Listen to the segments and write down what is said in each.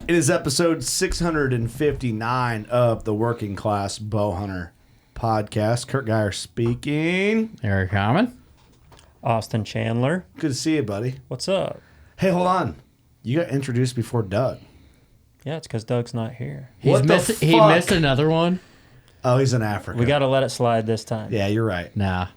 It is episode 659 of the Working Class Bowhunter podcast. Kurt Geyer speaking. Eric Hammond. Austin Chandler. Good to see you, buddy. What's up? Hey, hold on. You got introduced before Doug. Yeah, it's because Doug's not here. He missed another one. Oh, he's in Africa. We got to let it slide this time. Yeah, you're right. Nah.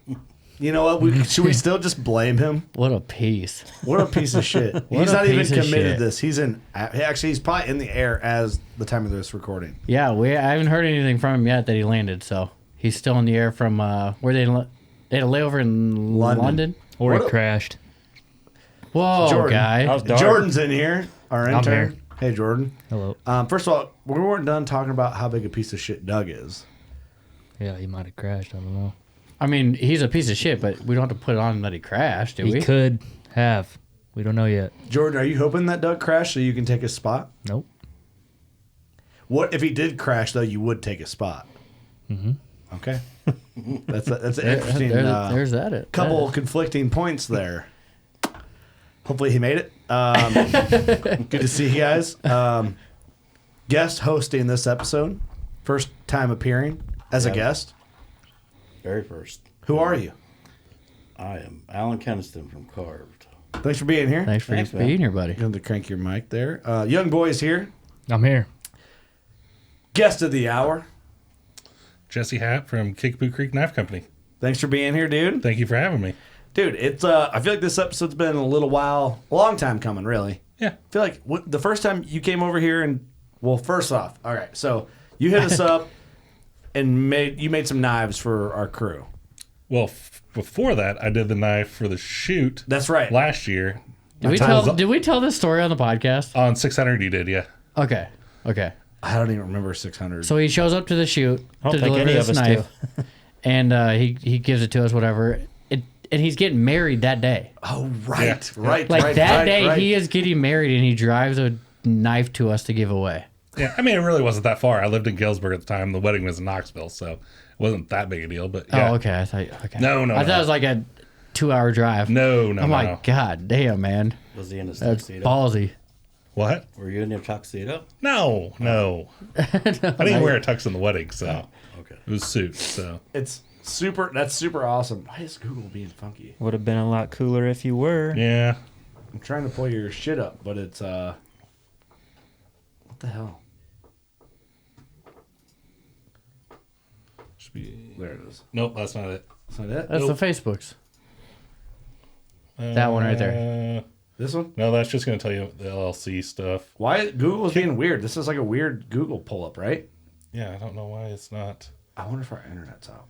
You know what? Should we still just blame him? What a piece. What a piece of shit. He's not even committed to this. He's in. Actually, he's probably in the air as the time of this recording. Yeah, I haven't heard anything from him yet that he landed, so he's still in the air from where they had a layover in London? Or he crashed. Whoa, Jordan. guy. Jordan's in here, our intern. here. Hey, Jordan. Hello. First of all, we weren't done talking about how big a piece of shit Doug is. Yeah, he might have crashed. I don't know. I mean, he's a piece of shit, but we don't have to put it on that he crashed, do we? He could have. We don't know yet. Jordan, are you hoping that Doug crashed so you can take his spot? Nope. What if he did crash, though, you would take his spot? Mm-hmm. Okay. That's an interesting There's that. couple conflicting points there. Hopefully he made it. Good to see you guys. Guest hosting this episode. First time appearing as a guest. Very first. Who are you? I am Alan Keniston from Carved. Thanks for being here. Thanks for Thanks, being man. here, buddy. You have to crank your mic there. Young boy's here. I'm here. Guest of the hour. Jesse Happ from Kickapoo Creek Knife Co. Thanks for being here, dude. Thank you for having me. Dude, it's I feel like this episode's been a little while, a long time coming, really. Yeah. I feel like the first time you came over here and, well, first off, all right, so you hit us up and made some knives for our crew. Well, before that, I did the knife for the shoot. That's right. Last year. Did we tell this story on the podcast? On 600 you did, yeah. Okay. I don't even remember 600. So he shows up to the shoot I to don't think deliver any this of us knife, do. and he gives it to us, whatever. And he's getting married that day. Oh, right, Yeah. right, Like right, that right, day, right. he is getting married, and he drives a knife to us to give away. Yeah, I mean, it really wasn't that far. I lived in Galesburg at the time. The wedding was in Knoxville, so it wasn't that big a deal. But yeah. Oh, okay. No, I thought it was like a 2-hour drive. No. I'm like, God damn, man. Was he in his That's tuxedo? ballsy. What? Were you in your tuxedo? No. I didn't wear a tux in the wedding, so Okay. it was suit. So That's super awesome. Why is Google being funky? Would have been a lot cooler if you were. yeah, I'm trying to pull your shit up, but it's, what the hell? should be. There it is. Nope, that's not it. Is that it? That's the Facebooks. That one right there. This one? No, that's just going to tell you the LLC stuff. Why Google's being weird? This is like a weird Google pull up, right? Yeah, I don't know why it's not I wonder if our internet's out.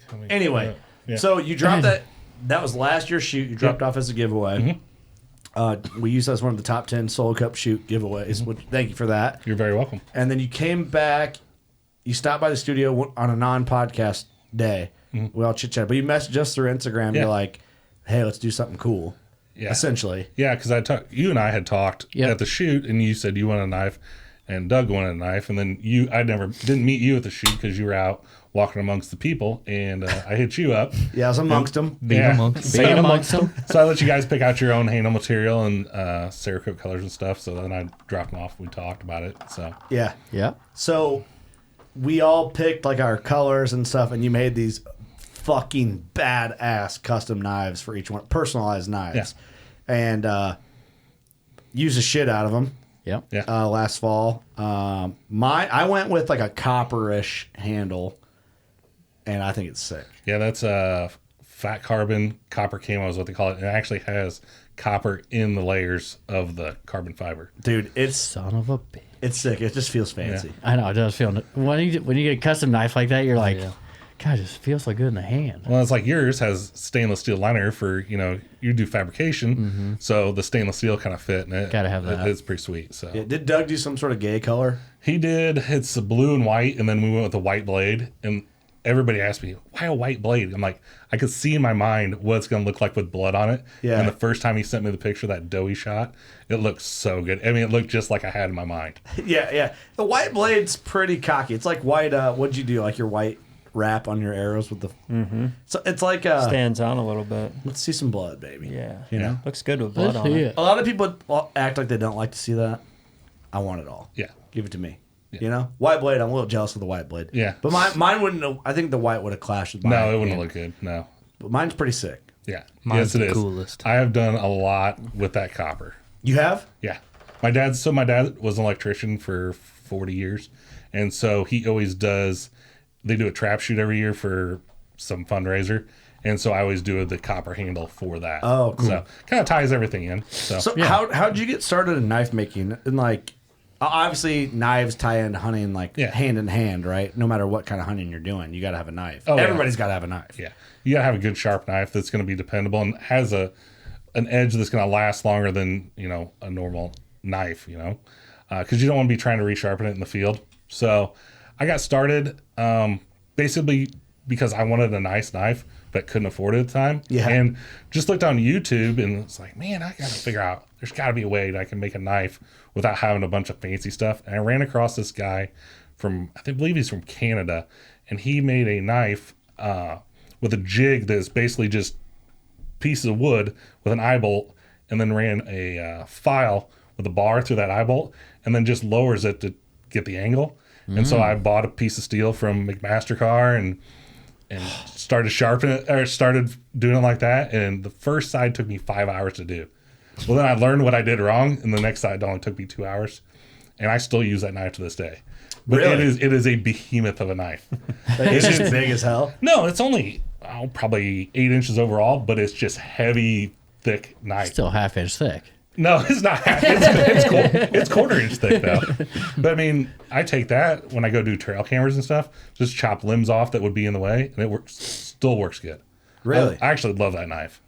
coming. Anyway, Yeah. so you dropped that. That was last year's shoot. You dropped off as a giveaway. We used that as one of the top 10 Solo Cup shoot giveaways. Which, thank you for that. You're very welcome. And then you came back. You stopped by the studio on a non-podcast day. We all chit chat, but you messaged us through Instagram. Yeah. You're like, "Hey, let's do something cool." Yeah. Essentially. Yeah, because you and I had talked Yep. at the shoot, and you said you wanted a knife, and Doug wanted a knife, and then I didn't meet you at the shoot because you were out walking amongst the people, and I hit you up. Yeah, I was amongst them. Being Yeah. amongst. Being amongst them. So I let you guys pick out your own handle material and Cerakote colors and stuff. So then I dropped them off. We talked about it. So Yeah. Yeah. So we all picked like our colors and stuff, and you made these fucking badass custom knives for each one, personalized knives, and used the shit out of them. Yep. yeah, Last fall, I went with like a copperish handle, and I think it's sick. yeah, that's fat carbon copper camo is what they call it. It actually has copper in the layers of the carbon fiber. Dude, it's Son of a bitch. sick. It just feels fancy. I know, it does feel. When you get a custom knife like that, you're like, yeah. God, it just feels so good in the hand. Well, it's like yours has stainless steel liner for, you do fabrication. So the stainless steel kind of fit. And Gotta have that. It's pretty sweet. So Yeah, did Doug do some sort of gay color? he did. It's a blue and white. And then we went with a white blade. And everybody asked me, why a white blade? I'm like, I could see in my mind what it's going to look like with blood on it. Yeah. And the first time he sent me the picture, that doughy shot, it looked so good. I mean, it looked just like I had in my mind. Yeah. The white blade's pretty cocky. It's like white. What'd you do? Like your white wrap on your arrows with the. So it's like Stands on a little bit. let's see some blood, baby. Yeah. You know? Looks good with blood Let's on see it. it. A lot of people act like they don't like to see that. I want it all. Yeah. Give it to me. Yeah. You know, white blade. I'm a little jealous of the white blade. Yeah. but mine wouldn't. I think the white would have clashed with mine. No, it wouldn't look good. No. But mine's pretty sick. Yeah. Mine's yes, it the is. coolest. I have done a lot with that copper. You have? Yeah. My dad was an electrician for 40 years. And so he always does, they do a trap shoot every year for some fundraiser. And so I always do the copper handle for that. Oh, cool. So kind of ties everything in. So how'd you get started in knife making? And like, obviously knives tie into hunting like hand in hand, right? No matter what kind of hunting you're doing, you got to have a knife. Oh, Everybody's got to have a knife. yeah. You got to have a good sharp knife that's going to be dependable and has an edge that's going to last longer than, a normal knife, because you don't want to be trying to resharpen it in the field. So I got started basically because I wanted a nice knife but couldn't afford it at the time. Yeah. And just looked on YouTube and it's like, man, I got to figure out, there's got to be a way that I can make a knife without having a bunch of fancy stuff. And I ran across this guy from, I believe he's from Canada, and he made a knife with a jig that is basically just pieces of wood with an eye bolt, and then ran a file with a bar through that eye bolt, and then just lowers it to get the angle. And so I bought a piece of steel from McMaster-Carr and started sharpening it, or started doing it like that. And the first side took me 5 hours to do. Well, then I learned what I did wrong, and the next side only took me 2 hours. And I still use that knife to this day. But Really? it is a behemoth of a knife. It's just big as hell. No, it's only probably 8 inches overall, but it's just heavy, thick knife. Still half-inch thick. No, it's not. It's quarter-inch thick though. But I mean, I take that when I go do trail cameras and stuff. Just chop limbs off that would be in the way, and it still works good. Really? I actually love that knife.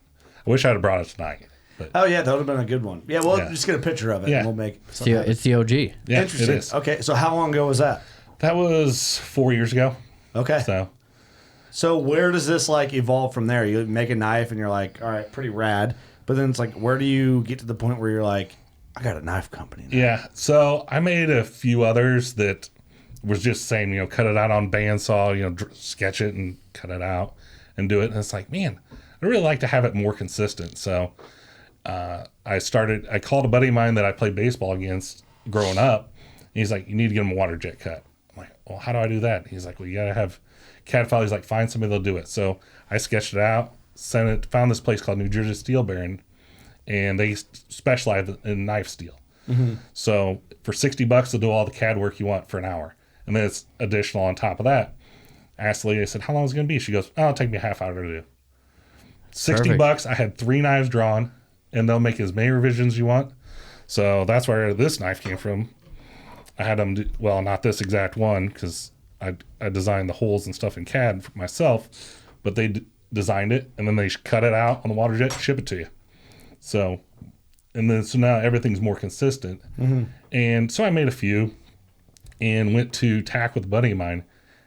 I wish I'd have brought it tonight. But Oh yeah, that would have been a good one. Yeah, we'll Yeah. just get a picture of it Yeah. and we'll make It's something. it's the OG. yeah, it Interesting. is. Okay, so how long ago was that? That was 4 years ago. Okay. So where does this like evolve from there? You make a knife and you're like, all right, pretty rad. But then it's like, where do you get to the point where you're like, I got a knife company now? Yeah. So I made a few others that was just saying, cut it out on bandsaw, sketch it and cut it out and do it. And it's like, man, I really like to have it more consistent. So I called a buddy of mine that I played baseball against growing up. And he's like, you need to get him a water jet cut. I'm like, well, how do I do that? He's like, well, you got to have CAD file. He's like, find somebody that'll do it. So I sketched it out, found this place called New Jersey Steel Baron, and they specialize in knife steel. Mm-hmm. So for $60, they'll do all the CAD work you want for an hour. And then it's additional on top of that. I asked the lady, I said, how long is it going to be? She goes, it'll take me a half hour to do. $60, I had 3 knives drawn, and they'll make as many revisions you want. So that's where this knife came from. I had them do, well, not this exact one, because I designed the holes and stuff in CAD for myself, but they designed it, and then they cut it out on the water jet and ship it to you. So now everything's more consistent. Mm-hmm. And so I made a few and went to TAC with a buddy of mine.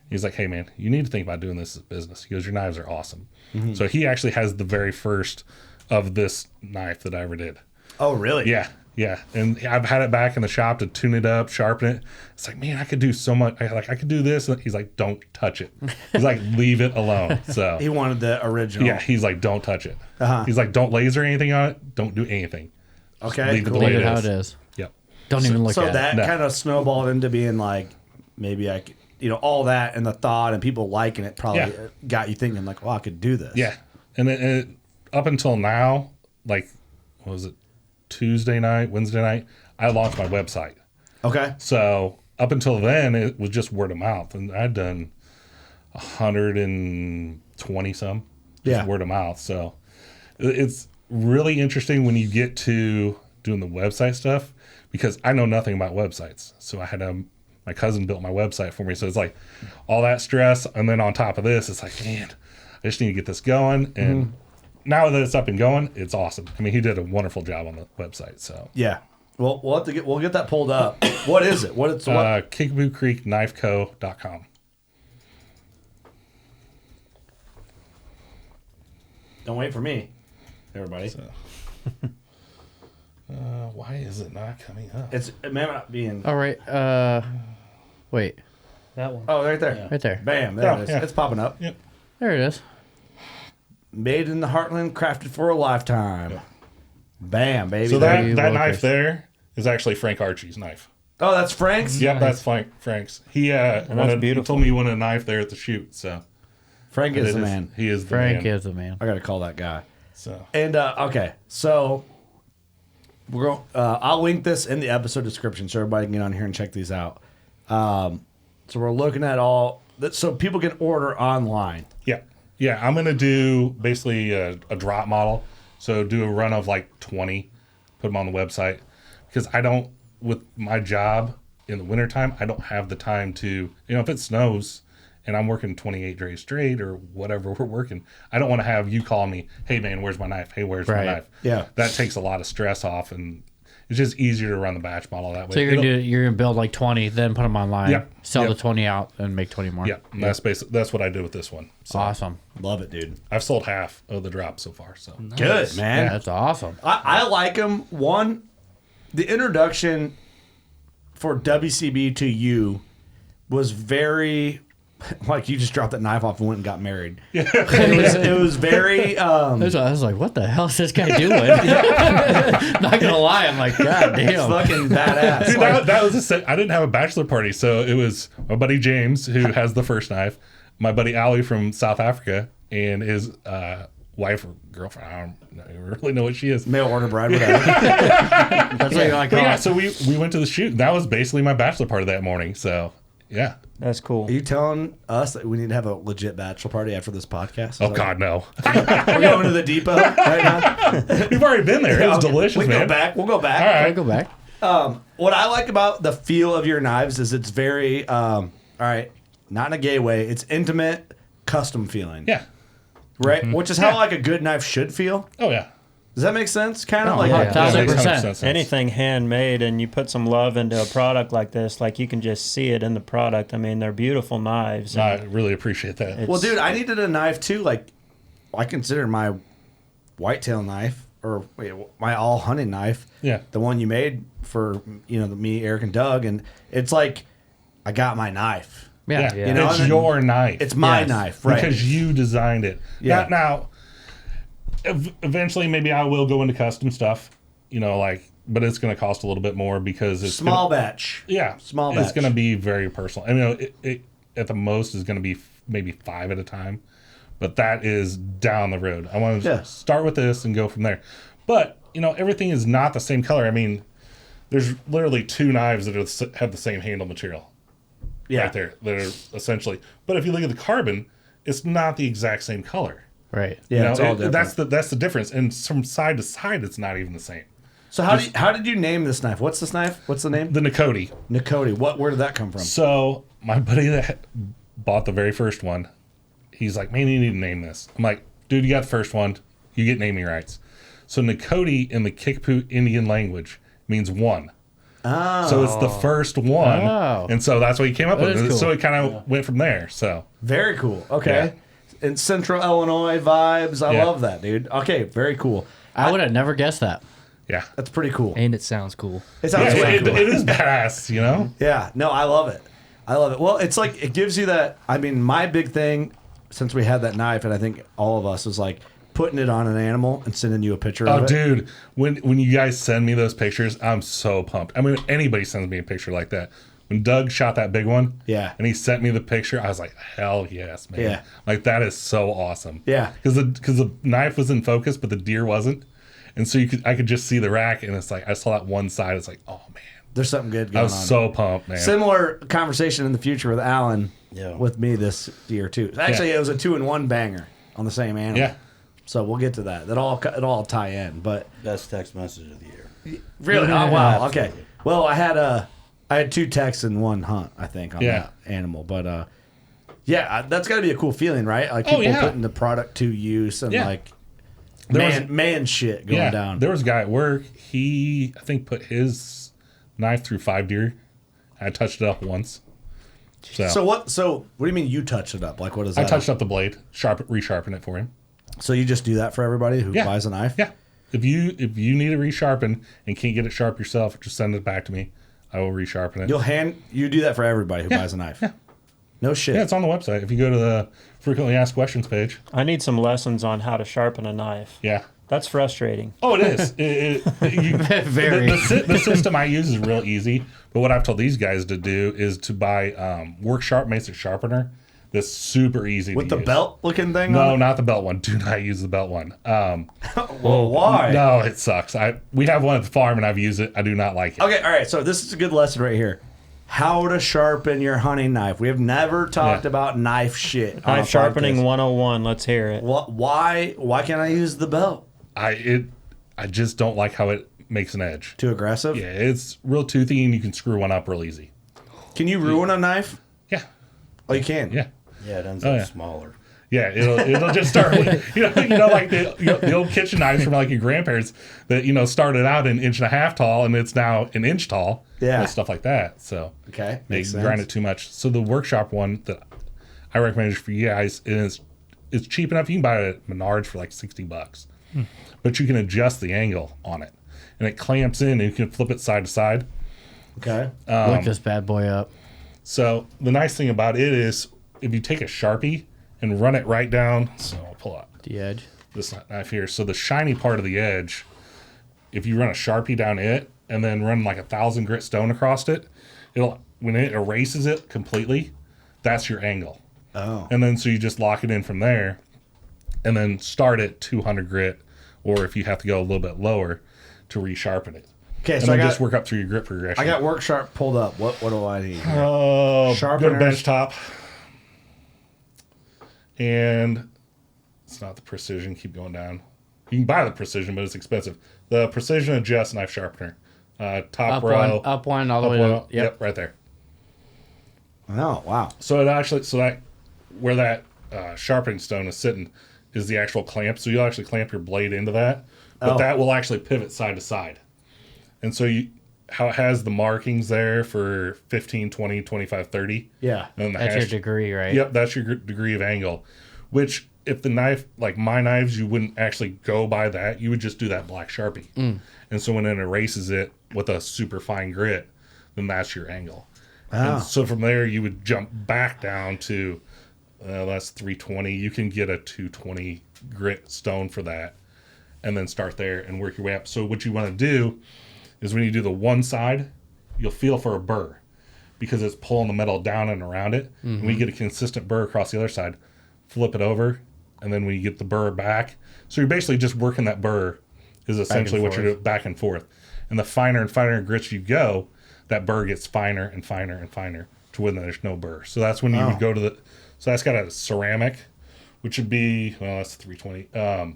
He's like, hey man, you need to think about doing this as a business. He goes, your knives are awesome. Mm-hmm. So he actually has the very first of this knife that I ever did. Oh, really? Yeah. Yeah. And I've had it back in the shop to tune it up, sharpen it. It's like, man, I could do so much. I could do this. And he's like, don't touch it. He's like, leave it alone. So He wanted the original. yeah, he's like, don't touch it. Uh-huh. He's like, don't laser anything on it. Don't do anything. Just Okay, leave it cool. the way Leave it it how is. it is. Yep. Don't even look So at that it. No. kind of snowballed into being like, maybe I could, all that and the thought and people liking it probably got you thinking like, well, I could do this. Yeah. And it up until now, like, what was it? Tuesday night, Wednesday night, I launched my website. Okay. So up until then, it was just word of mouth. And I'd done 120 some. Just word of mouth. So it's really interesting when you get to doing the website stuff, because I know nothing about websites. So I had my cousin built my website for me. So it's like all that stress. And then on top of this, it's like, man, I just need to get this going. And now that it's up and going, it's awesome. I mean, he did a wonderful job on the website. So Yeah. Well, we'll get that pulled up. What is it? What? Kickapoo Creek Knife Co.com. Don't wait for me, everybody. Why is it not coming up? It may not be in. All right. Wait. That one. Oh, right there. Right there. Bam. There Oh, it is. yeah. It's popping up. Yep. There it is. Made in the Heartland, crafted for a lifetime. Bam, baby. So Very that well knife placed. there is actually Frank Archie's knife. Oh, that's Frank's? Yep, that's Frank's. He he beautiful. told me he wanted a knife there at the shoot. So Frank is the man. He is the Frank man. is the man. I got to call that guy. So And okay, so we're going. I'll link this in the episode description so everybody can get on here and check these out. So we're looking at all that, so people can order online. yeah, I'm gonna do basically a drop model. So do a run of like 20, put them on the website, because I don't, with my job in the wintertime, I don't have the time to, if it snows and I'm working 28 days straight or whatever we're working, I don't want to have you call me, hey man, where's my knife? Hey, where's my knife? Yeah. That takes a lot of stress off, and it's just easier to run the batch model that way. So you're gonna build like 20, then put them online, Yep. sell Yep. the 20 out, and make 20 more. Yeah, and that's what I did with this one. So Awesome. Love it, dude. I've sold half of the drop so far. So Good, man. That's awesome. I like them. One, the introduction for WCB to you was very, like you just dropped that knife off and went and got married. It was very. I was like, what the hell is this guy doing? Not gonna lie, I'm like, God It's damn. fucking badass. Dude, Like, that was I didn't have a bachelor party, so it was my buddy James, who has the first knife, my buddy Ali from South Africa, and his wife or girlfriend. I don't really know what she is. mail order bride, whatever. That's what you like. But yeah, Oh, so we went to the shoot. That was basically my bachelor party that morning. So yeah. That's cool. Are you telling us that we need to have a legit bachelor party after this podcast? Is Oh that- God, no. We're going to the depot right now. We've already been there. It was Okay, delicious, we man. go back. We'll go back. All right. I'll go back. What I like about the feel of your knives is it's very, all right, not in a gay way. It's intimate, custom feeling. Yeah. Right? Which is how like a good knife should feel. Oh yeah. Does that make sense? Kind of Oh, like yeah. That makes 1,000%. 100% sense. Anything handmade and you put some love into a product like this, like you can just see it in the product. I mean, they're beautiful knives. I really appreciate that. It's- Well, dude, I needed a knife too. Like, I consider my whitetail knife or my all hunting knife. Yeah. The one you made for me, Eric, and Doug, and it's like I got my knife. Yeah. You know, it's and then- your knife. It's my Yes. knife, right? Because you designed it. Yeah. Now, eventually, maybe I will go into custom stuff. But it's going to cost a little bit more because it's small batch. Yeah, Small It's batch. going to be very personal. It at the most is going to be maybe 5 at a time, but that is down the road. I want to start with this and go from there. But everything is not the same color. I mean, there's literally 2 knives that have the same handle material. Yeah. Right there, that are essentially. But if you look at the carbon, it's not the exact same color. Right. Yeah, it's all different. That's the difference. And from side to side, it's not even the same. So how did you name this knife? What's this knife? What's the name? The Nakoti. Nakoti. Where did that come from? So my buddy that bought the very first one, he's like, man, you need to name this. I'm like, dude, you got the first one. You get naming rights. So Nakoti in the Kickapoo Indian language means one. Oh. So it's the first one. Oh. And so that's what he came up That with. is cool. So it kind of went from there. So Very cool. Okay. And Central Illinois vibes. I Yeah. love that, dude. Okay, very cool. I would have never guessed that. yeah. That's pretty cool. And it sounds cool. It sounds Yeah, really it, cool. it is badass, Yeah, no, I love it. I love it. Well, it's like it gives you that. I mean, my big thing since we had that knife, and I think all of us, is like putting it on an animal and sending you a picture of Oh, it. dude, when you guys send me those pictures, I'm so pumped. I mean, anybody sends me a picture like that. When Doug shot that big one, Yeah. and he sent me the picture, I was like, hell yes, man. Yeah. Like, that is so awesome. Yeah. Because the knife was in focus, but the deer wasn't. And so I could just see the rack, and it's like, I saw that one side. It's like, oh, man. There's something good I going was on. so pumped, man. Similar conversation in the future with Alan, Yeah. with me this year too. Actually, it was a 2-in-1 banger on the same animal. Yeah. So we'll get to that. It all tie in, but Best text message of the year. really, oh wow, okay. Well, I had 2 texts in one hunt, I think, on Yeah. that animal, but that's got to be a cool feeling, right? Like Oh, people yeah. putting the product to use and Yeah. like There man shit going down. There was a guy at work. He, I think, put his knife through 5 deer. I touched it up once. So what do you mean you touched it up? Like what is I that? touched up the blade, resharpen it for him. So you just do that for everybody who Yeah. buys a knife? Yeah. If you need it resharpen and can't get it sharp yourself, just send it back to me. I will resharpen it. You do that for everybody who buys a knife. Yeah. No shit. Yeah, it's on the website. If you go to the frequently asked questions page. I need some lessons on how to sharpen a knife. Yeah. That's frustrating. Oh, it is. Very. The system I use is real easy, but what I've told these guys to do is to buy Work Sharp Basic Sharpener. That's super easy With to the use. belt looking thing No, on not the belt one. Do not use the belt one. Well, why? No, it sucks. We have one at the farm, and I've used it. I do not like it. Okay, all right. So this is a good lesson right here. How to sharpen your hunting knife. We have never talked about knife shit. on a Knife sharpening podcast. 101. Let's hear it. Why can't I use the belt? I just don't like how it makes an edge. Too aggressive? Yeah, it's real toothy, and you can screw one up real easy. Can you ruin a knife? Yeah, Oh, you can. yeah. Yeah, it ends Oh, up yeah. smaller. Yeah, it'll just start with, like the old kitchen knives from like your grandparents that started out an inch and a half tall and it's now an inch tall. Yeah. And stuff like that. So Okay, they makes grind sense. it too much. So the workshop one that I recommend for you guys is it's cheap enough. You can buy it at Menards for like $60, but you can adjust the angle on it, and it clamps in and you can flip it side to side. Okay. Look this bad boy up. So the nice thing about it is if you take a Sharpie and run it right down. So I'll pull out The edge. this knife here. So the shiny part of the edge, if you run a Sharpie down it and then run like 1,000 grit stone across it, when it erases it completely, that's your angle. Oh. And then so you just lock it in from there and then start at 200 grit, or if you have to go a little bit lower to resharpen it. Okay, And so then just work up through your grit progression. I got Work Sharp pulled up. What do I need? Go to Sharpeners. bench top. And it's not the Precision. Keep going down. You can buy the Precision, but it's expensive. The Precision Adjust Knife Sharpener. Top row. Up one, all the way one. up. Yep. Right there. Oh, wow. So where that sharpening stone is sitting is the actual clamp. So you'll actually clamp your blade into that, but Oh. that will actually pivot side to side. And so how it has the markings there for 15, 20, 25, 30. Yeah. And then the That's your degree, right? Yep, that's your degree of angle. Which, if the knife, like my knives, you wouldn't actually go by that. You would just do that black Sharpie. And so when it erases it with a super fine grit, then that's your angle. Ah. And so from there, you would jump back down to, that's 320. You can get a 220 grit stone for that. And then start there and work your way up. So what you want to do is when you do the one side, you'll feel for a burr because it's pulling the metal down and around it. And when you get a consistent burr across the other side, flip it over, and then when you get the burr back, so you're basically just working that burr is essentially what you're doing back and forth. And the finer and finer grits you go, that burr gets finer and finer and finer to when there's no burr. So that's when you would go to so that's got a ceramic, which would be, well, that's 320.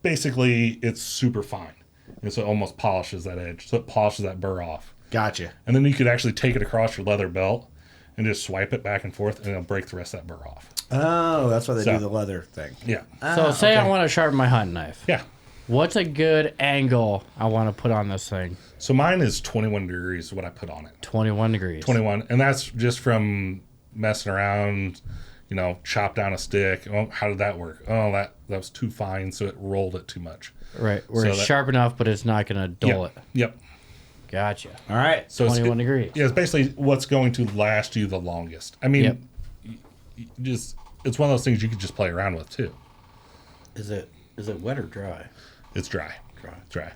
Basically, it's super fine. And so it almost polishes that edge. So it polishes that burr off. Gotcha. And then you could actually take it across your leather belt and just swipe it back and forth, and it'll break the rest of that burr off. Oh, that's why they So- do the leather thing. Yeah. So say I want to sharpen my hunting knife. Yeah. What's a good angle I want to put on this thing? So mine is 21 degrees, what I put on it. 21 degrees. 21. And that's just from messing around, chop down a stick. Oh, how did that work? Oh, that was too fine, so it rolled it too much. Right. Where So it's that- sharp enough, but it's not going to dull Yep. it. Yep. Gotcha. All right. So 21 degrees. Yeah, it's basically what's going to last you the longest. I mean, Yep. it's one of those things you could just play around with too. Is it wet or dry? It's dry. Dry. Dry.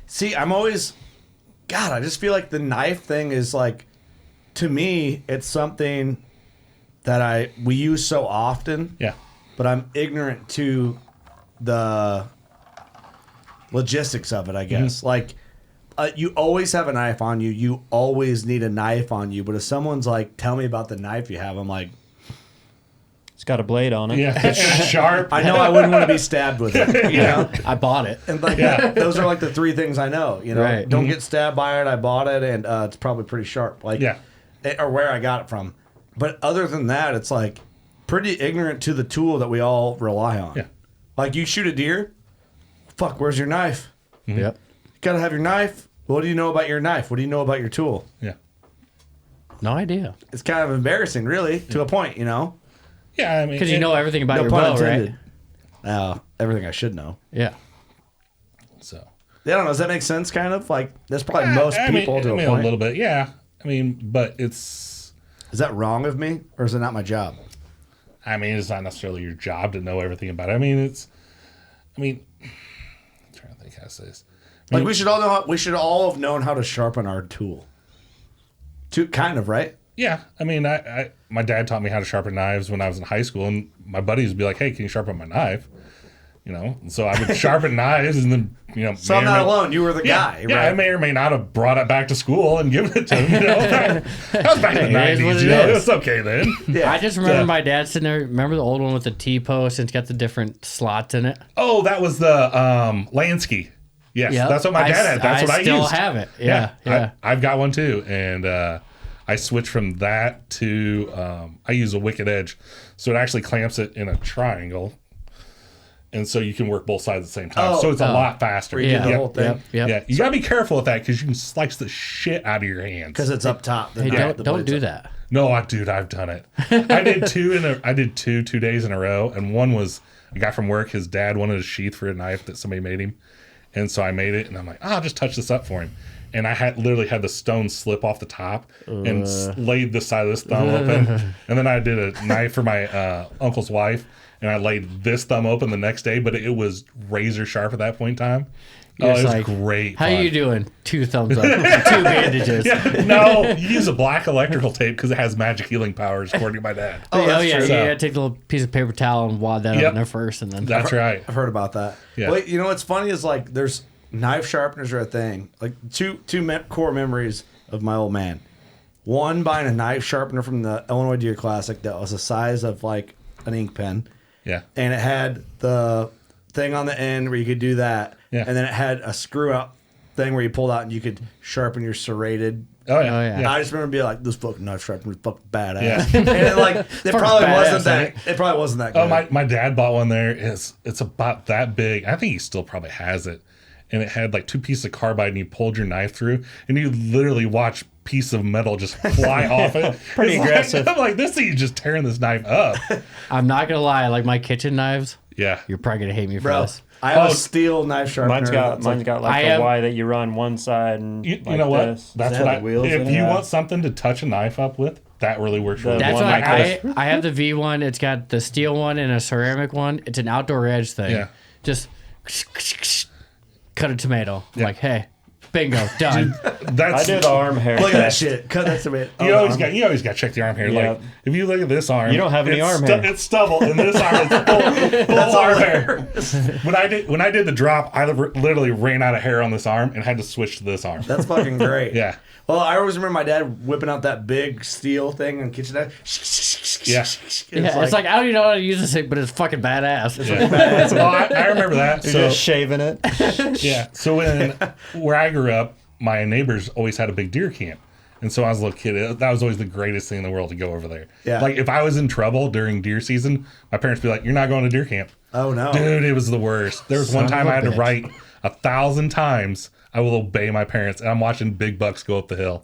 See, God, I just feel like the knife thing is like, to me, it's something that we use so often, Yeah. but I'm ignorant to the logistics of it, I guess. Like, you always have a knife on you. You always need a knife on you. But if someone's like, tell me about the knife you have, I'm like, It's got a blade on it. Yeah. It's sharp. I know I wouldn't want to be stabbed with it. You know? I bought it. And like those are like the three things I know. Right. Don't get stabbed by it. I bought it, and it's probably pretty sharp. Like, Yeah. or where I got it from. But other than that, it's like pretty ignorant to the tool that we all rely on. Yeah. Like you shoot a deer, fuck, where's your knife? Yep. You gotta have your knife. What do you know about your knife? What do you know about your tool? Yeah. No idea. It's kind of embarrassing, really, to a point. Yeah. I mean, Because you know everything about No your pun bow, intended. right? Everything I should know. Yeah. So. I don't know. Does that make sense? Kind of like that's probably most I mean, people to a point. a little bit. Yeah. I mean, but it's Is that wrong of me, or is it not my job? not necessarily your job to know everything about it. I mean, I mean, I'm trying to think how to say this. Like we should all know. We should all have known how to sharpen our tool. Kind of, right? Yeah, I mean, my dad taught me how to sharpen knives when I was in high school, and my buddies would be like, "Hey, can you sharpen my knife?" You know, so I would sharpen knives, and then So I'm not alone. You were the guy, yeah, right? I may or may not have brought it back to school and given it to him. You know, that was back in the It is what '90s. it You know, is. it was okay then. Yeah. I just remember my dad sitting there. Remember the old one with the T-post and it's got the different slots in it? Oh, that was the Lansky. Yes, Yep. that's what my dad had. That's what I used. still have it. Yeah. I've got one too, and I switched from that to I use a Wicked Edge, so it actually clamps it in a triangle, and so you can work both sides at the same time. So it's a lot faster. Yeah. The whole thing. Yep. Yeah, you gotta be careful with that because you can slice the shit out of your hands. Because it's up top. Hey, don't do that. No, dude, I've done it. I did two 2 days in a row, and one was a guy from work. His dad wanted a sheath for a knife that somebody made him, and so I made it, and I'm like, I'll just touch this up for him. And I literally had the stone slip off the top and laid the side of this thumb open. And then I did a knife for my uncle's wife, and I laid this thumb open the next day, but it was razor sharp at that point in time. You're It was like, great. How fun. you doing? 2 thumbs up. 2 bandages. Yeah, no, you use a black electrical tape because it has magic healing powers, according to my dad. Oh, that's yeah. true. You gotta take a little piece of paper towel and wad that up in there first, and then That's right. I've heard about that. Yeah. Well, you know what's funny is like there's knife sharpeners are a thing. Like two core memories of my old man. One, buying a knife sharpener from the Illinois Deer Classic that was the size of like an ink pen, Yeah. and it had the thing on the end where you could do that, Yeah. and then it had a screw out thing where you pulled out and you could sharpen your serrated. Oh yeah. Oh, yeah. And I just remember being like, "This fucking knife sharpener is fucking badass." Yeah. And it probably badass, wasn't that. It probably wasn't that good. Oh, my dad bought one there. It's about that big. I think he still probably has it. And it had like 2 pieces of carbide, and you pulled your knife through, and you literally watch piece of metal just fly off it. Pretty It's aggressive. Like, I'm like, this thing is just tearing this knife up. I'm not gonna lie. Like my kitchen knives, Yeah. you're probably gonna hate me for Bro, this. I have Oh, a steel knife sharpener. Mine's got like I a have- Y that you run one side and You like know what? this. That's Does it what have the wheels in if it? you Yeah. want something to touch a knife up with, that really works really That's well. what Like this. I have the V one. It's got the steel one and a ceramic one. It's an outdoor edge thing. Yeah. Just cut a tomato. Like, hey, bingo, done. I That's do the arm hair. Look at that test. shit. Cut that to me. you always got to check the arm hair. Yeah. Like if you look at this arm, You don't have any it's arm hair. It's stubble, and this arm is full arm hair. When I did the drop, I literally ran out of hair on this arm and had to switch to this arm. That's fucking great. Yeah. Well, I always remember my dad whipping out that big steel thing on kitchen knife. Yeah. It's like I don't even know how to use this thing, but it's fucking badass. Well, I remember that. You're So just shaving it. yeah. So where I grew up, my neighbors always had a big deer camp. And so I was a little kid. That was always the greatest thing in the world to go over there. Yeah. Like if I was in trouble during deer season, my parents would be like, "You're not going to deer camp." Oh no. Dude, it was the worst. There was Son one time of a I had to bitch. write 1,000 times, "I will obey my parents," and I'm watching big bucks go up the hill.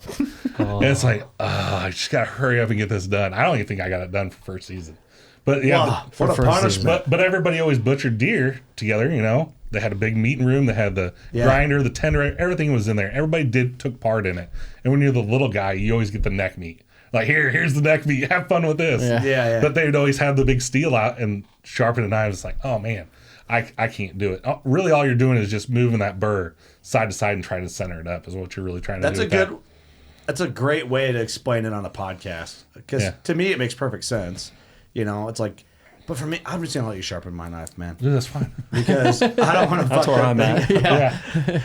And it's like, I just gotta hurry up and get this done. I don't even think I got it done for first season. But yeah, Wow, what a first punishment. but everybody always butchered deer together, you know. They had a big meeting room. They had the grinder, the tender, everything was in there. Everybody took part in it. And when you're the little guy, you always get the neck meat. Like, here's the neck meat. Have fun with this. Yeah. Yeah. But they'd always have the big steel out and sharpen the knives. It's like, oh man, I can't do it. Really, all you're doing is just moving that burr side to side and trying to center it up is what you're really trying to That's do. a good. That's a great way to explain it on a podcast because to me it makes perfect sense. You know, it's like, but for me, I'm just gonna let you sharpen my knife, man, Dude, that's fine. because I don't want to. That's where I'm at. Yeah.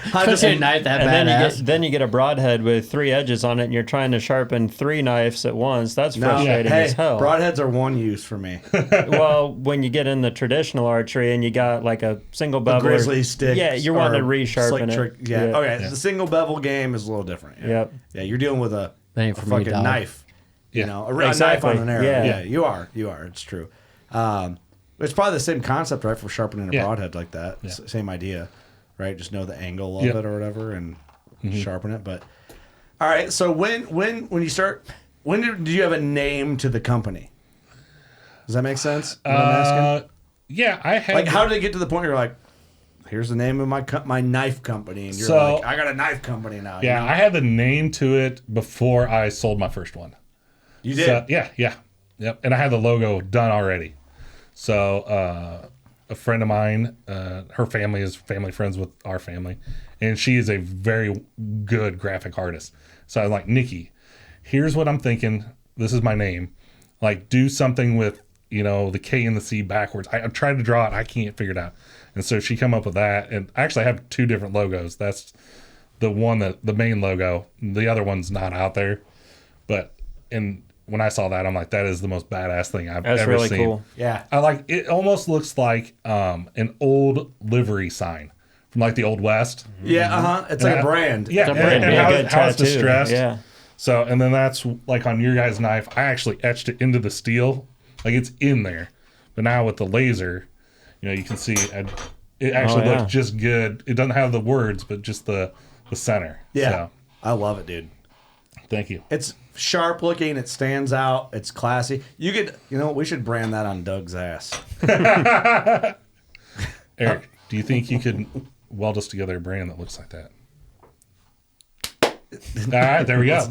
Especially a knife that And badass. then you get a broadhead with 3 edges on it, and you're trying to sharpen 3 knives at once. That's No, frustrating hey, as hell. broadheads are one use for me. Well, when you get in the traditional archery and you got like a single The bevel, grizzly stick. yeah, you're wanting to or resharpen slick it. trick- Yeah. Okay. The single bevel game is a little different. Yeah. Yep. Yeah. You're dealing with a That ain't for me, fucking dog. knife. You Yeah. know, a knife Exactly. on an arrow. Yeah. Yeah. You are. It's true. It's probably the same concept, right, for sharpening a Yeah. broadhead like that. Same idea, right? Just know the angle of Yep. it or whatever, and sharpen it. But all right. So when you start, when did you have a name to the company? Does that make sense? What I'm asking. Yeah, I had Like, how did it get to the point where you're like, here's the name of my knife company, and you're So- like, I got a knife company now. you Yeah, know? I had the name to it before I sold my first one. You did. So, yeah. Yep. And I had the logo done already. So a friend of mine. Her family is family friends with our family, and she is a very good graphic artist. So I was like, Nikki, here's what I'm thinking. This is my name. Like, do something with, the K and the C backwards. I tried to draw it. I can't figure it out. And so she come up with that. And actually, I have 2 different logos. That's the one the main logo. The other one's not out there. But when I saw that, I'm like, that is the most badass thing I've That's ever really seen. cool. Yeah. I like it. Almost looks like an old livery sign from like the Old West. Yeah, it's like a brand. Yeah, a brand, and yeah. how, Good how it's tattoo. distressed. Yeah. So, and then that's like on your guys' knife, I actually etched it into the steel. Like it's in there. But now with the laser, you can see it actually looks just good. It doesn't have the words, but just the center. Yeah. So, I love it, dude. thank you. It's sharp looking. It stands out. It's classy. You could, we should brand that on Doug's ass. Eric, do you think you could weld us together a brand that looks like that? All right, there we go. Let's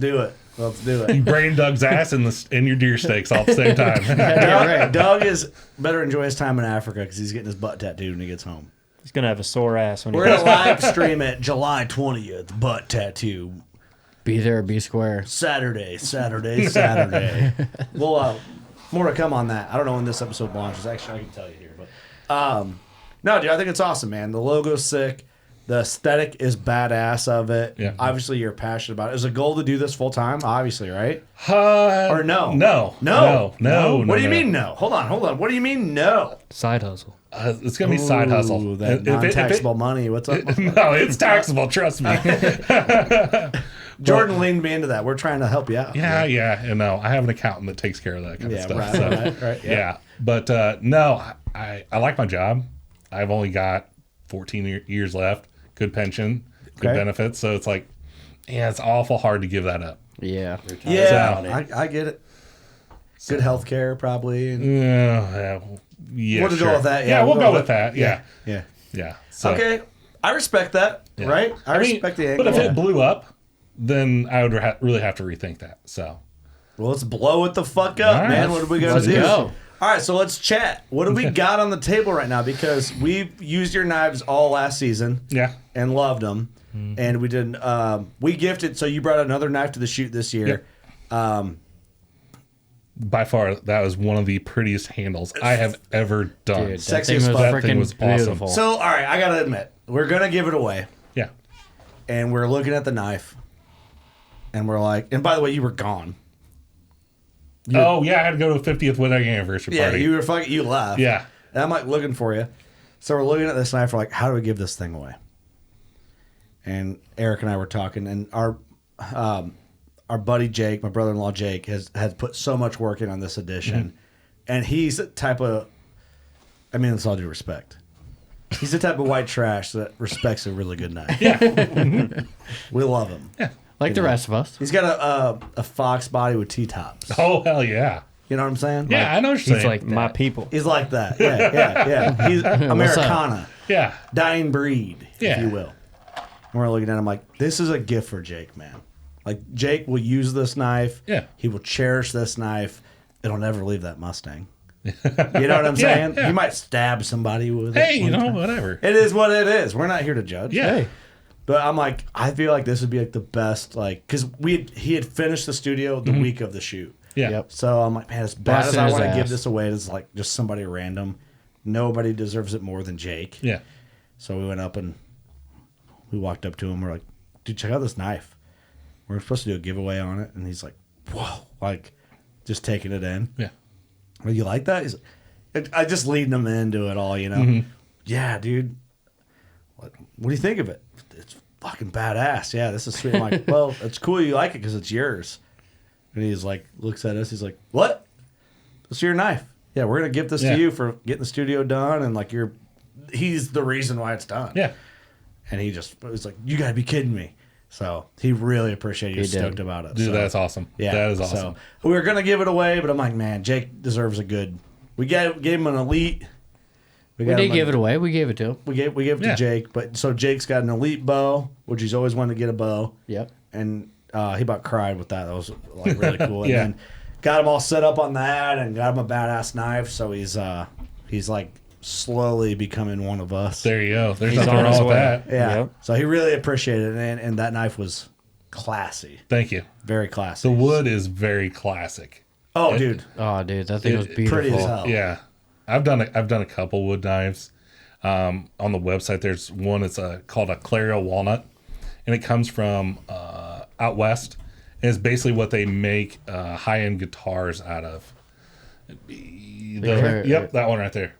do it. You brain Doug's ass and your deer steaks all at the same time. Doug is better enjoy his time in Africa because he's getting his butt tattooed when he gets home. He's gonna have a sore ass when We're he gonna live stream it July 20th. Butt tattoo. Be there, be square. Saturday. Well, more to come on that. I don't know when this episode launches. Actually, I can tell you here, but no, dude, I think it's awesome, man. The logo's sick. The aesthetic is badass of it. Yeah. Obviously, you're passionate about it. Is a goal to do this full time? Obviously, right? Or no? No. What do you mean no? Hold on. What do you mean no? Side hustle. It's gonna be side hustle. Ooh, that non-taxable money. What's up? No, it's taxable. Trust me. Jordan leaned me into that. We're trying to help you out. Yeah. And no, I have an accountant that takes care of that kind of stuff. Right, so, right. yeah. But no, I like my job. I've only got 14 years left. Good pension, good benefits. So it's like, it's awful hard to give that up. Yeah. Yeah, I get it. Good health care, probably. And Yeah, we'll just sure. go with that. Yeah, we'll go with that. Yeah. Yeah. So, Okay. I respect that, yeah. right? I respect the angle. But if it blew up, then I would really have to rethink that. So, Well, let's blow it the fuck up, All right. man. What are we going Let's to do? go. All right, so let's chat. What do we got on the table right now? Because we've used your knives all last season yeah. and loved them. And we did. We gifted. So you brought another knife to the shoot this year. By far, that was one of the prettiest handles I have ever done. Dude, that Sexy thing as was fuck. That thing freaking was awesome. beautiful. So, all right, I got to admit, we're going to give it away. Yeah. And we're looking at the knife. And we're like, and by the way, you were gone. Oh, yeah, I had to go to a 50th wedding anniversary Yeah, party. you were fucking, you left. Yeah. And I'm like looking for you. So we're looking at this knife. We're like, how do we give this thing away? And Eric and I were talking, and our buddy Jake, my brother-in-law Jake, has put so much work in on this edition, and he's the type of, I mean, it's all due respect. He's the type of white trash that respects a really good knife. Yeah. We love him. Like the rest of us. He's got a fox body with T-tops. Oh, hell yeah. You know what I'm saying? Yeah, I know what you're He's saying. like My that. people. He's like that. Yeah. He's Americana. Yeah. Dying breed, Yeah. if you will. And we're looking at him like, this is a gift for Jake, man. Like, Jake will use this knife. Yeah. He will cherish this knife. It'll never leave that Mustang. You know what I'm Yeah, saying? yeah. He might stab somebody with it. Hey, you one know, time. whatever. It is what it is. We're not here to judge. Yeah. Hey. But I'm like, I feel like this would be like the best, like, because he had finished the studio the week of the shoot. Yeah. Yep. So I'm like, man, as bad Busted as I his want to ass. give this away, it's like just somebody random. Nobody deserves it more than Jake. Yeah. So we went up and we walked up to him. We're like, dude, check out this knife. We're supposed to do a giveaway on it. And he's like, whoa, like just taking it in. Yeah. Well, you like that? He's like, I just leading him into it all, you know? Yeah, dude. What do you think of it? It's fucking badass. Yeah, this is sweet. I'm like, well, it's cool you like it because it's yours. And he's like, looks at us. He's like, what? It's your knife. Yeah, we're going to give this Yeah. to you for getting the studio done. And like, he's the reason why it's done. Yeah. And he just was like, you got to be kidding me. So he really appreciated you, He did. stoked about it. Dude, so, that's awesome. yeah, That is awesome. So we were going to give it away, but I'm like, man, Jake deserves a good. We gave him an elite. We got did him give it away. We gave it to him. We gave it Yeah. to Jake, but so Jake's got an elite bow, which he's always wanted to get a bow. Yep. And he about cried with that. That was like really cool. And Yeah. then got him all set up on that, and got him a badass knife. So he's like slowly becoming one of us. There you go. There's He's nothing on his wrong with way. that. Yeah. Yep. So he really appreciated it, and that knife was classy. Thank you. Very classy. The wood is very classic. Oh, dude. Oh, dude, that thing was beautiful. Pretty as hell. Yeah, I've done a couple wood knives. On the website, there's one. It's called a Clario walnut, and it comes from out west. And it's basically what they make high end guitars out of. Yep, that one right there.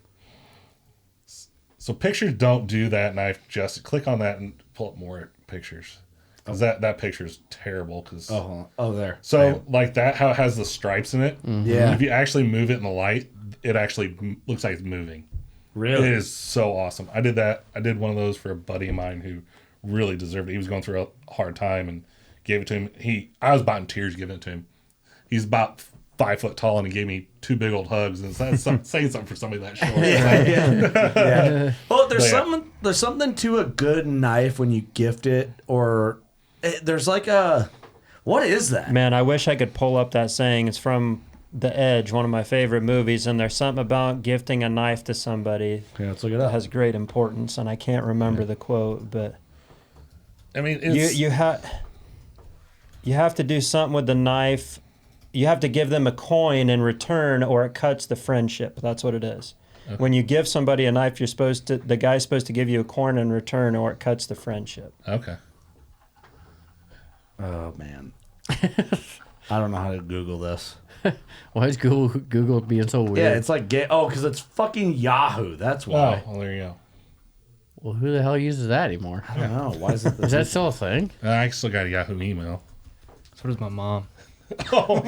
So pictures don't do that knife justice. Click on that and pull up more pictures. Because that picture is terrible. Cause, Oh, there. so like that, how it has the stripes in it. Yeah. If you actually move it in the light, it actually looks like it's moving. Really? It is so awesome. I did that. I did one of those for a buddy of mine who really deserved it. He was going through a hard time and gave it to him. I was about in tears giving it to him. He's about 5 foot tall and he gave me 2 big old hugs. And that's saying something for somebody that short. Yeah. Well, there's But yeah. something to a good knife when you gift it, or there's like what is that? Man, I wish I could pull up that saying. It's from The Edge, one of my favorite movies, and there's something about gifting a knife to somebody Okay, let's look it that up. has great importance, and I can't remember the quote, but I mean, it's, you have to do something with the knife. You have to give them a coin in return, or it cuts the friendship. That's what it is. Okay. When you give somebody a knife, the guy's supposed to give you a coin in return, or it cuts the friendship. okay. Oh man, I don't know how to Google this. Why is Google being so weird? Yeah, it's like because it's fucking Yahoo. That's why. Oh, well, there you go. Well, who the hell uses that anymore? I don't know. Why is it? Is that still a thing? I still got a Yahoo email. So does my mom. What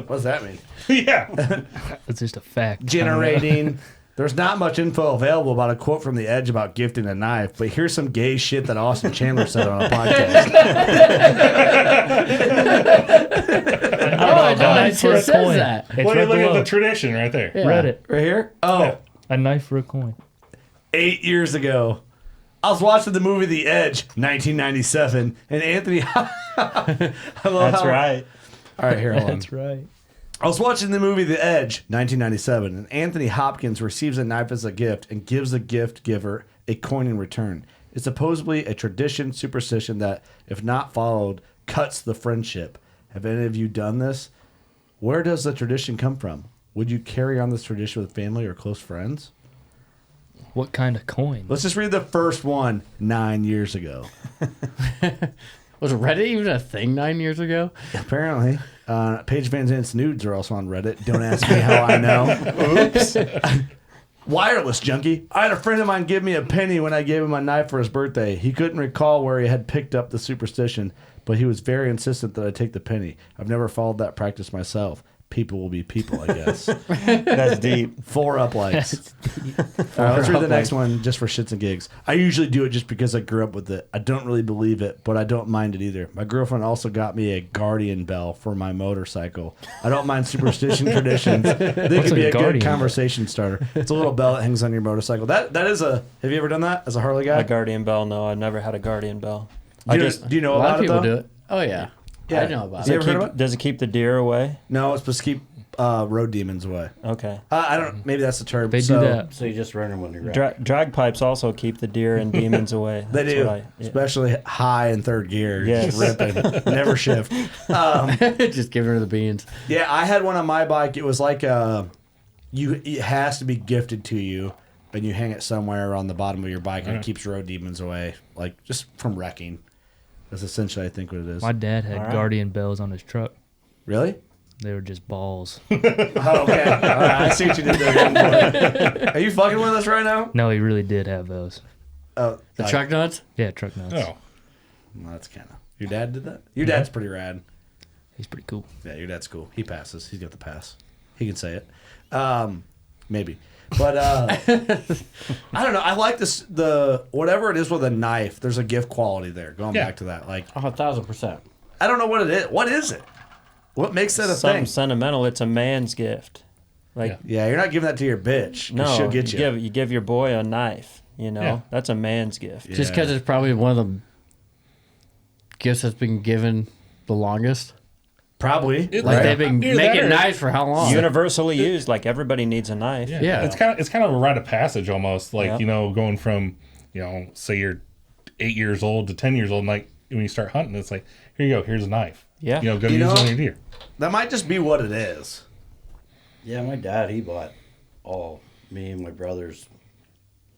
does that mean? Yeah. It's just a fact. Generating. There's not much info available about a quote from The Edge about gifting a knife, but here's some gay shit that Austin Chandler said on a podcast. Oh, no, it says coin. that. It's Look right at below. the tradition right there. Yeah. Read it. Right here? Oh, A knife for a coin. 8 years ago. I was watching the movie The Edge, 1997, and Anthony. That's right. All right, here, hold on. That's right. I was watching the movie The Edge, 1997, and Anthony Hopkins receives a knife as a gift and gives the gift giver a coin in return. It's supposedly a tradition, superstition that, if not followed, cuts the friendship. Have any of you done this? Where does the tradition come from? Would you carry on this tradition with family or close friends? What kind of coin? Let's just read the first one 9 years ago. Was Reddit even a thing 9 years ago? Apparently. Paige Van Zant's nudes are also on Reddit. Don't ask me how I know. Oops. Wireless junkie. I had a friend of mine give me a penny when I gave him a knife for his birthday. He couldn't recall where he had picked up the superstition, but he was very insistent that I take the penny. I've never followed that practice myself. People will be people, I guess. That's deep. 4 up likes. All right, let's read the next one just for shits and gigs. I usually do it just because I grew up with it. I don't really believe it, but I don't mind it either. My girlfriend also got me a guardian bell for my motorcycle. I don't mind superstition traditions. They can be a good conversation starter. It's a little bell that hangs on your motorcycle. That is a. Have you ever done that as a Harley guy? A guardian bell? No, I've never had a guardian bell. Do you know A lot about of it people though? do it. Oh, yeah. Yeah. I know about You it. ever heard of it? Does it keep the deer away? No, it's supposed to keep road demons away. Okay. I don't. Maybe that's the term. They do that. So you just run them when you're right. Drag pipes also keep the deer and demons away. They That's do, what especially high in third gear. Yes. Just ripping, never shift. Just giving her the beans. Yeah, I had one on my bike. It was like it has to be gifted to you, and you hang it somewhere on the bottom of your bike, and it keeps road demons away, like just from wrecking. That's essentially, I think, what it is. My dad had All right. guardian bells on his truck. Really? They were just balls. Oh, okay. All right, I see what you did there. Are you fucking with us right now? No, he really did have those. Oh, The truck nuts? Yeah, truck nuts. Oh, Well, that's kind of. Your dad did that. Your dad's pretty rad. He's pretty cool. Yeah, your dad's cool. He passes. He's got the pass. He can say it. Maybe. But I don't know. I like this. The whatever it is with a knife, there's a gift quality there. Going back to that, like Oh, 1,000%. I don't know what it is. What is it? What makes that a Something thing? sentimental. It's a man's gift. Like Yeah, you're not giving that to your bitch. 'Cause no, she'll get you. you give your boy a knife. You know, Yeah. that's a man's gift. Yeah. Just because it's probably one of the gifts that's been given the longest. Probably. Like right? they've been Either that making or- knives for how long? Universally used, like everybody needs a knife. Yeah. It's kind of a rite of passage almost. Like, Yeah. going from, say you're 8 years old to 10 years old, and like when you start hunting, it's like, here you go, here's a knife. Yeah. Go You use know- it on your deer. That might just be what it is. Yeah, my dad, he bought me and my brothers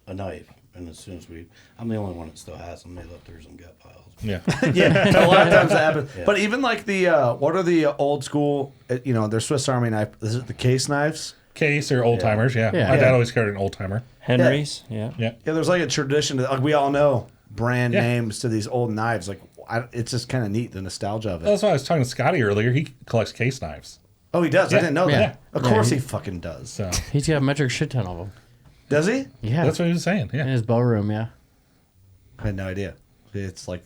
a knife. And as soon as I'm the only one that still has them. They left theirs in gut piles. Yeah. Yeah, a lot of times that happens. Yeah. But even like the what are the old school? They're Swiss Army knife. Is it the case knives? Case or old timers, yeah. Yeah. My Yeah. dad always carried an old timer. Henry's, yeah. Yeah. Yeah, there's like a tradition. Like we all know brand Yeah. names to these old knives. Like it's just kind of neat, the nostalgia of it. That's why I was talking to Scotty earlier. He collects case knives. Oh, he does. I Yeah. didn't know Yeah. that. Of Yeah, course he- he fucking does. So He's got a metric shit ton of them. Does he? Yeah. that's what he was saying. in Yeah. his bow room, yeah. I had no idea. It's like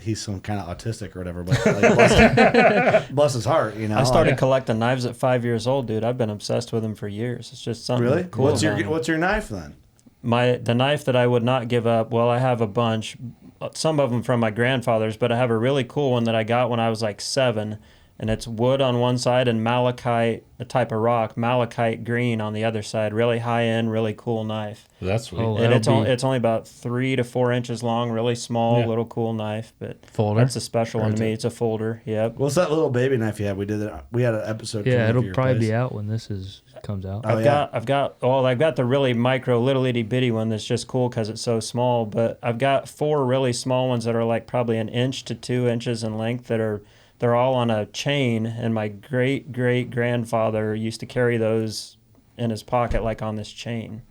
he's some kind of autistic or whatever. But like, bless his heart, I started Yeah. collecting knives at 5 years old, dude. I've been obsessed with them for years. It's just something Really? cool. What's about 'em. what's your knife then? The knife that I would not give up. Well, I have a bunch, some of them from my grandfather's, but I have a really cool one that I got when I was like 7, and it's wood on one side and malachite, a type of rock, malachite green on the other side. Really high end, really cool knife. That's sweet. Oh, And That'll it's only about 3 to 4 inches long, really small, Yeah. little cool knife. But Folder? that's a special one to me. It's a folder. Yep. What's that little baby knife you had? We did it. We had an episode. Yeah, coming it'll to your probably place. be out when this comes out. Oh, yeah. I've got the really micro, little itty bitty one that's just cool because it's so small. But I've got 4 really small ones that are like probably 1 inch to 2 inches in length they're all on a chain. And my great grandfather used to carry those in his pocket, like on this chain.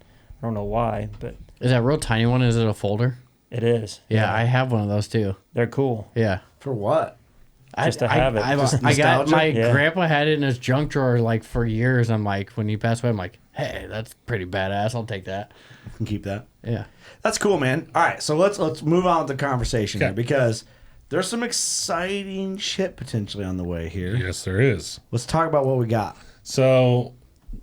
I don't know why, but Is that real tiny one? Is it a folder? it is. Yeah, I have one of those too. They're cool. Yeah. For what? Just to have it. Just I got nostalgia? my Yeah. grandpa had it in his junk drawer like for years. I'm like, when he passed away, I'm like, hey, that's pretty badass. I'll take that. You can keep that. Yeah. That's cool, man. All right, so let's move on with the conversation Okay. here because there's some exciting shit potentially on the way here. Yes, there is. Let's talk about what we got. So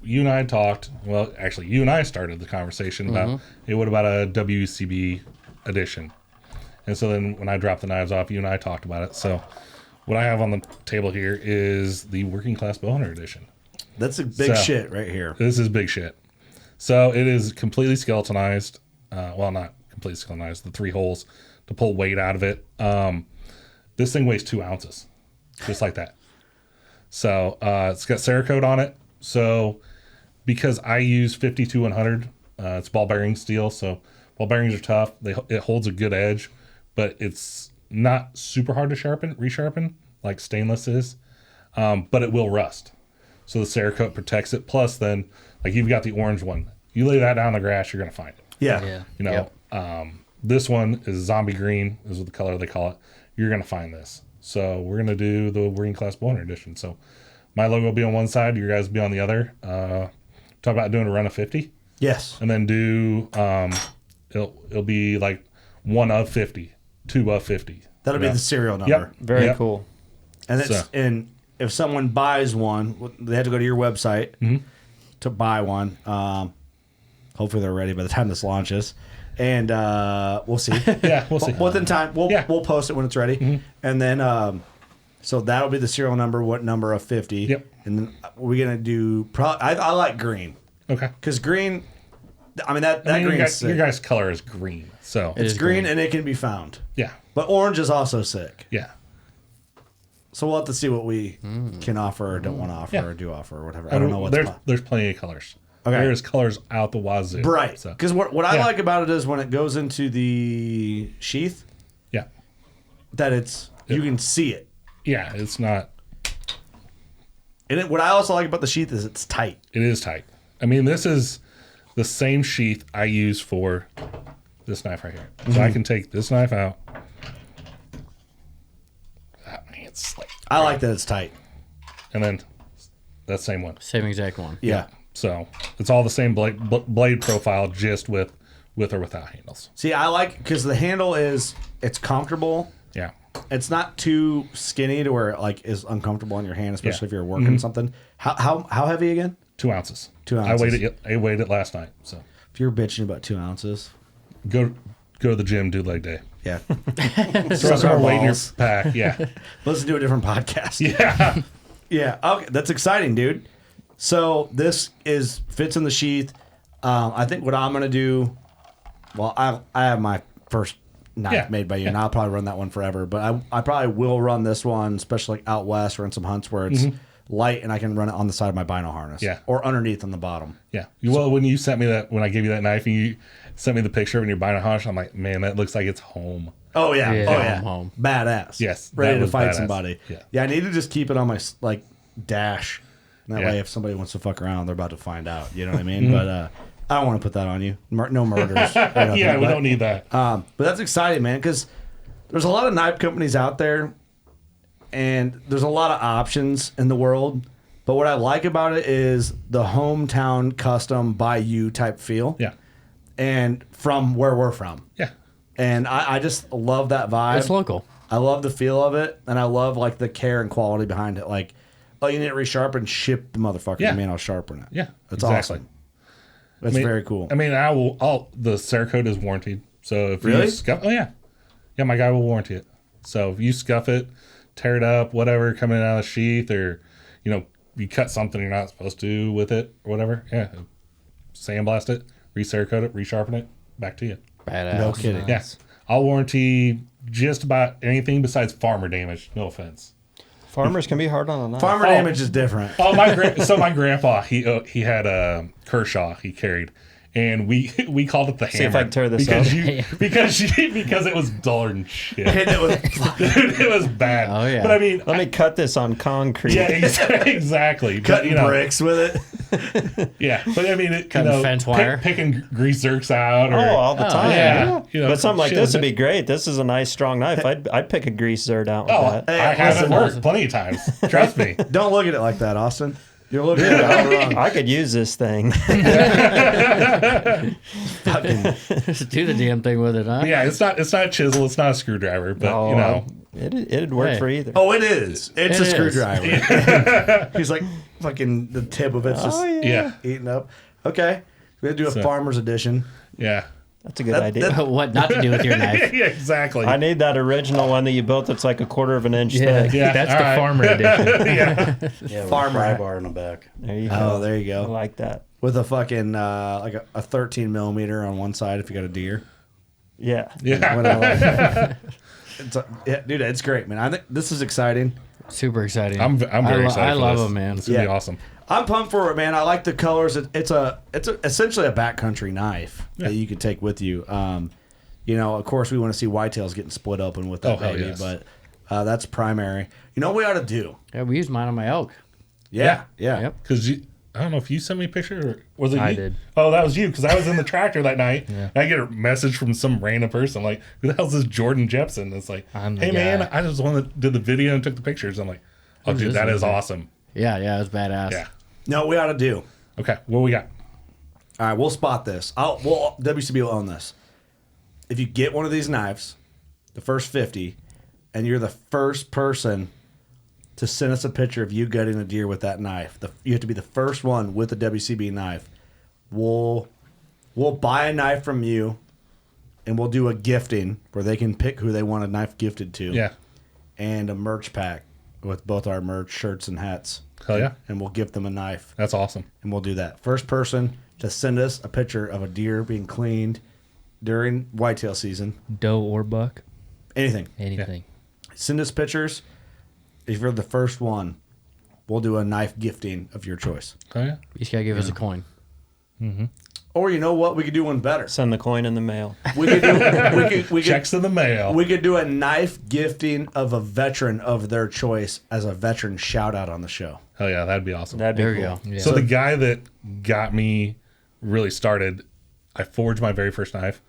you and I talked. Well, actually, you and I started the conversation about hey, what about a WCB edition? And so then when I dropped the knives off, you and I talked about it. So what I have on the table here is the Working Class Bowhunter edition. That's a big So- shit right here. This is big shit. So it is completely skeletonized. Well, not completely skeletonized. The 3 holes to pull weight out of it. This thing weighs 2 ounces, just like that. So it's got Cerakote on it. So because I use 52-100, it's ball bearing steel. So ball bearings are tough. It holds a good edge, but it's not super hard to resharpen like stainless is. But it will rust. So the Cerakote protects it. Plus, then, like you've got the orange one. You lay that down in the grass, you're gonna find it. Yeah. Yeah. This one is zombie green, is what the color they call it. You're gonna find this. So we're gonna do the Working Class Bowhunter edition. So my logo will be on one side, your guys will be on the other. Talk about doing a run of 50, Yes. and then do it'll be like 1 of 50, 2 of 50. That'll be Yeah. the serial number. Yep. Very Yep. cool. And it's So- and if someone buys one, they have to go to your website to buy one. Hopefully they're ready by the time this launches, and we'll see. Yeah, we'll see. Within time, we'll Yeah. we'll post it when it's ready, and then so that'll be the serial number. What number of 50? Yep. And then we're gonna do. I like green Okay. because green. I mean that I mean, green your, is guys, your sick. guys' color is green, so It It's is green green. and it can be found, yeah, but orange is also sick. yeah. So we'll have to see what we can offer or don't want to offer Yeah. or do offer or whatever. I don't know what's there's plenty of colors. Okay. There's colors out the wazoo. Right. So, Because what I Yeah. like about it is when it goes into the sheath, yeah. that you can see it. Yeah, it's not. And what I also like about the sheath is it's tight. It is tight. I mean, this is the same sheath I use for this knife right here. So I can take this knife out. Ah, man, it's like, I like that it's tight. and then that same one. Same exact one. Yeah. So it's all the same blade profile, just with or without handles. See, I like because the handle it's comfortable. Yeah. It's not too skinny to where it like is uncomfortable in your hand, especially Yeah. if you're working something. How heavy again? 2 ounces. 2 I ounces. weighed it last night. So If you're bitching about 2 ounces, go to the gym, do leg day. yeah. Throw Suck some our more weight in your balls. pack. Yeah. Let's do a different podcast. Yeah. Yeah. Okay. That's exciting, dude. So this fits in the sheath. I think what I'm gonna do. Well, I have my first knife made by you, and I'll probably run that one forever. But I probably will run this one, especially like out west or in some hunts where it's light, and I can run it on the side of my bino harness. Yeah. Or underneath on the bottom. Yeah. Well, when you sent me that, when I gave you that knife, and you sent me the picture of your bino harness, I'm like, man, that looks like it's home. Oh yeah. Yeah. Oh yeah. Home. Badass. Yes, Ready that to was fight badass. somebody. Yeah. I need to just keep it on my like dash. That Yeah. way, if somebody wants to fuck around, they're about to find out. You know what I mean? But I don't want to put that on you. No murders. or nothing, Yeah, we but, don't need that. But that's exciting, man, because there's a lot of knife companies out there, and there's a lot of options in the world. But what I like about it is the hometown custom by you type feel. Yeah. And from where we're from. Yeah. And I just love that vibe. It's local. I love the feel of it, and I love like the care and quality behind it. Like, oh, you need it resharpened, ship the motherfucker Yeah. to me, and I'll sharpen it. Yeah. That's exactly. awesome. That's very cool. I mean, the Cerakote is warranted. So if Really? you scuff, yeah, my guy will warranty it. So if you scuff it, tear it up, whatever, coming out of the sheath, or, you cut something you're not supposed to with it or whatever, sandblast it, re-Cerakote it, resharpen it, back to you. Badass. No kidding. Yeah. I'll warranty just about anything besides farmer damage. No offense. Farmers can be hard on a knife. Farmer damage is different. Oh, my grandpa, he had a Kershaw he carried, and we called it the hammer. See if I can tear this because out. because it was duller than shit. And it was It was bad. Oh, yeah. But I mean, Let me cut this on concrete. yeah, exactly. cutting But, bricks with it. Yeah, but I mean, Cutting fence wire. picking grease zerks out. Or, Oh, all the time. yeah. But something like shit this like would be great. This is a nice, strong knife. I'd pick a grease zerd out with Oh, that. I have it listen. worked plenty of times. Trust me. Don't look at it like that, Austin. You're looking at it all wrong. I could use this thing. Just do the damn thing with it, huh? Yeah, it's not a chisel, it's not a screwdriver, but Oh, it'd work Hey. for either. Oh, it is. It's It a is. screwdriver. He's like fucking the tip of it's just yeah, eating up. Okay, we're gonna do a farmer's edition. yeah. That's a good idea. What not to do with your knife? Yeah, exactly. I need that original one that you built that's like a quarter of an inch thick. Yeah, That's all the right. farmer edition. Yeah, Yeah, with Farmer. a pry bar in the back. There you go. Oh, there you I go. like that. With a fucking like a 13 millimeter on one side if you got a deer. Yeah. yeah. What I like. Yeah, dude, it's great, man. I think this is exciting. Super exciting. I'm very excited. I for love this. them, man. It's gonna be Yeah. awesome. I'm pumped for it, man. I like the colors. It's essentially a backcountry knife that you can take with you. Of course, we want to see whitetails getting split open with that Oh, hell baby, yes. but that's primary. You know what we ought to do? Yeah, we used mine on my elk. Yeah. Yep. Because I don't know if you sent me a picture or was it you? I did. Oh, that was you because I was in the tractor that night. And I get a message from some random person like, "Who the hell's this Jordan Jepson?" It's like, I'm the "Hey man, guy. I just wanted to did the video and took the pictures." I'm like, "Oh, dude, this that is is awesome." Yeah, it was badass. Yeah. No, we ought to do. Okay, what we got? All right, we'll spot this. WCB will own this. If you get one of these knives, the first 50, and you're the first person to send us a picture of you gutting a deer with that knife, you have to be the first one with the WCB knife. We'll buy a knife from you, and we'll do a gifting where they can pick who they want a knife gifted to. Yeah. And a merch pack with both our merch, shirts, and hats. Hell yeah, And we'll gift them a knife. that's awesome. And we'll do that. First person to send us a picture of a deer being cleaned during whitetail season. Doe or buck, Anything. anything. Send us pictures. If you're the first one, we'll do a knife gifting of your choice. Oh yeah, You just gotta give us a coin. Or you know what? We could do one better. Send the coin in the mail. We could do checks in the mail. we could do a knife gifting of a veteran of their choice as a veteran shout out on the show. Hell yeah, that'd be awesome. That'd be There we cool. go. Yeah. So the guy that got me really started, I forged my very first knife.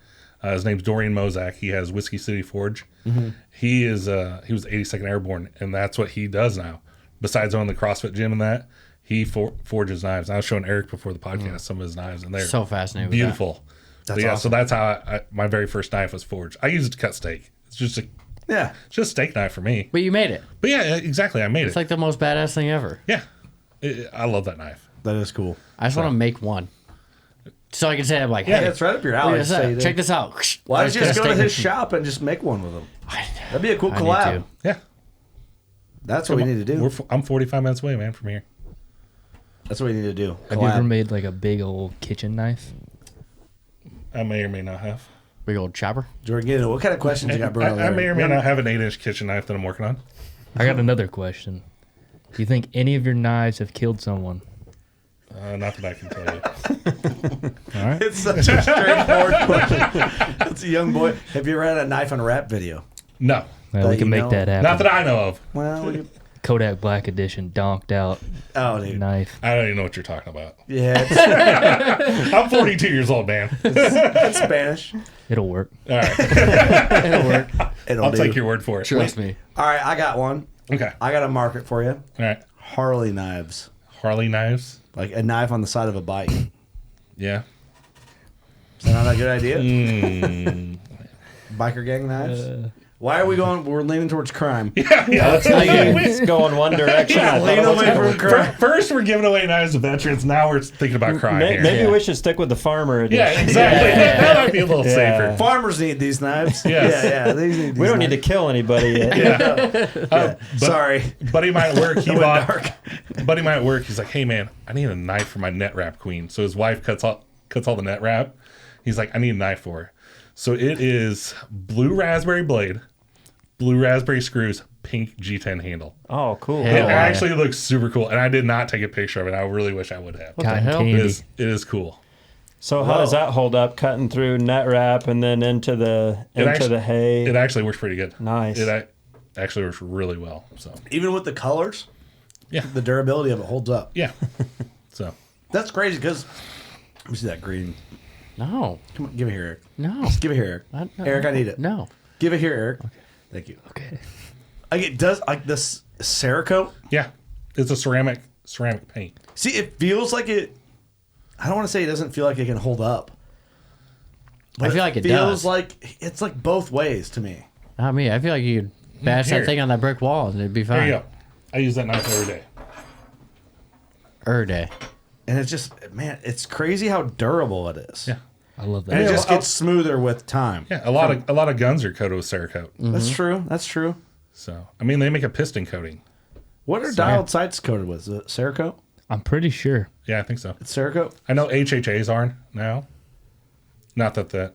His name's Dorian Mozak. He has Whiskey City Forge. He was 82nd Airborne, and that's what he does now. Besides owning the CrossFit gym and that, he forges knives. I was showing Eric before the podcast some of his knives, and they're So fascinating. with that. beautiful. That's So awesome. that's how my very first knife was forged. I used it to cut steak. It's just Yeah. a steak knife for me. But you made it. But yeah, exactly. I made It's it. like the most badass thing ever. Yeah, I love that knife. That is cool. I just want to make one. So I can say, I'm like, Yeah, hey, it's right up your look alley. at this out. Say that. Check this out. Why don't you just go to Steak. his shop and just make one with him? That'd be a cool I need collab. to. Yeah. That's what we need to do. I'm 45 minutes away, man, from here. That's what we need to do. Have you ever made like a big old kitchen knife? I may or may not have. Big old chopper. Jordan, what kind of questions you got, bro? I may or may not have an 8-inch kitchen knife that I'm working on. I got another question. Do you think any of your knives have killed someone? Not that I can tell you. All right. It's such a straightforward question. It's a young boy. Have you ever had a knife on a rap video? No. Well, we That can you make know. that happen. Not that I know of. Well, Kodak Black Edition, donked out oh, dude. knife. I don't even know what you're talking about. Yeah, it's, I'm 42 years old, man. it's Spanish. It'll work. All right. It'll work. It'll I'll do. take your word for it. Trust me. All right, I got one. Okay. I got to mark it for you. All right. Harley knives. Harley knives. Like a knife on the side of a bike. Is Yeah. that not a good idea? Mm. Biker gang knives? Why are we going? We're leaning towards crime. It's going one direction. I thought Lean it was away gonna- from crime. First, we're giving away knives to veterans. Now we're thinking about crime here. Maybe we should stick with the farmer edition. Yeah, exactly. That might be a little safer. Farmers need these knives. Yes. Yeah. These need these We don't need to knives. kill anybody yet. Sorry. Buddy might work. He Went bought. dark. Buddy might work. He's like, hey man, I need a knife for my net wrap queen. So his wife cuts all the net wrap. He's like, I need a knife for her. So it is blue raspberry blade, blue raspberry screws, pink G10 handle. Oh, cool. It Hell yeah. actually looks super cool, and I did not take a picture of it. I really wish I would have. What the Cotton hell? candy. It is cool. So how does that hold up? Cutting through net wrap and then into the hay. It actually works pretty good. Nice. Actually works really well. So Even with the colors, yeah, the durability of it holds up. yeah. So That's crazy because let me see that green. No. Come on, give it here, Eric. No. Just give it here, Eric. Eric, I need it. No. Give it here, Eric. Okay. Thank you. Okay. Like it does, like this Cerakote. yeah, it's a ceramic paint. See, it feels like it. I don't want to say it doesn't feel like it can hold up. I feel like it feels does. like it's like both ways to me. Not me. I feel like you could bash Here. that thing on that brick wall and it'd be There fine. you go. I use that knife every day. Day. And it's just, man, it's crazy how durable it is. Yeah. I love And that. it Yeah, just well, gets smoother with time. Yeah, a lot of guns are coated with Cerakote. That's true. That's true. So I mean, they make a piston coating. What are dialed sights coated with? Is it Cerakote? I'm pretty sure. Yeah, I think so. It's Cerakote? I know HHAs are now. Not that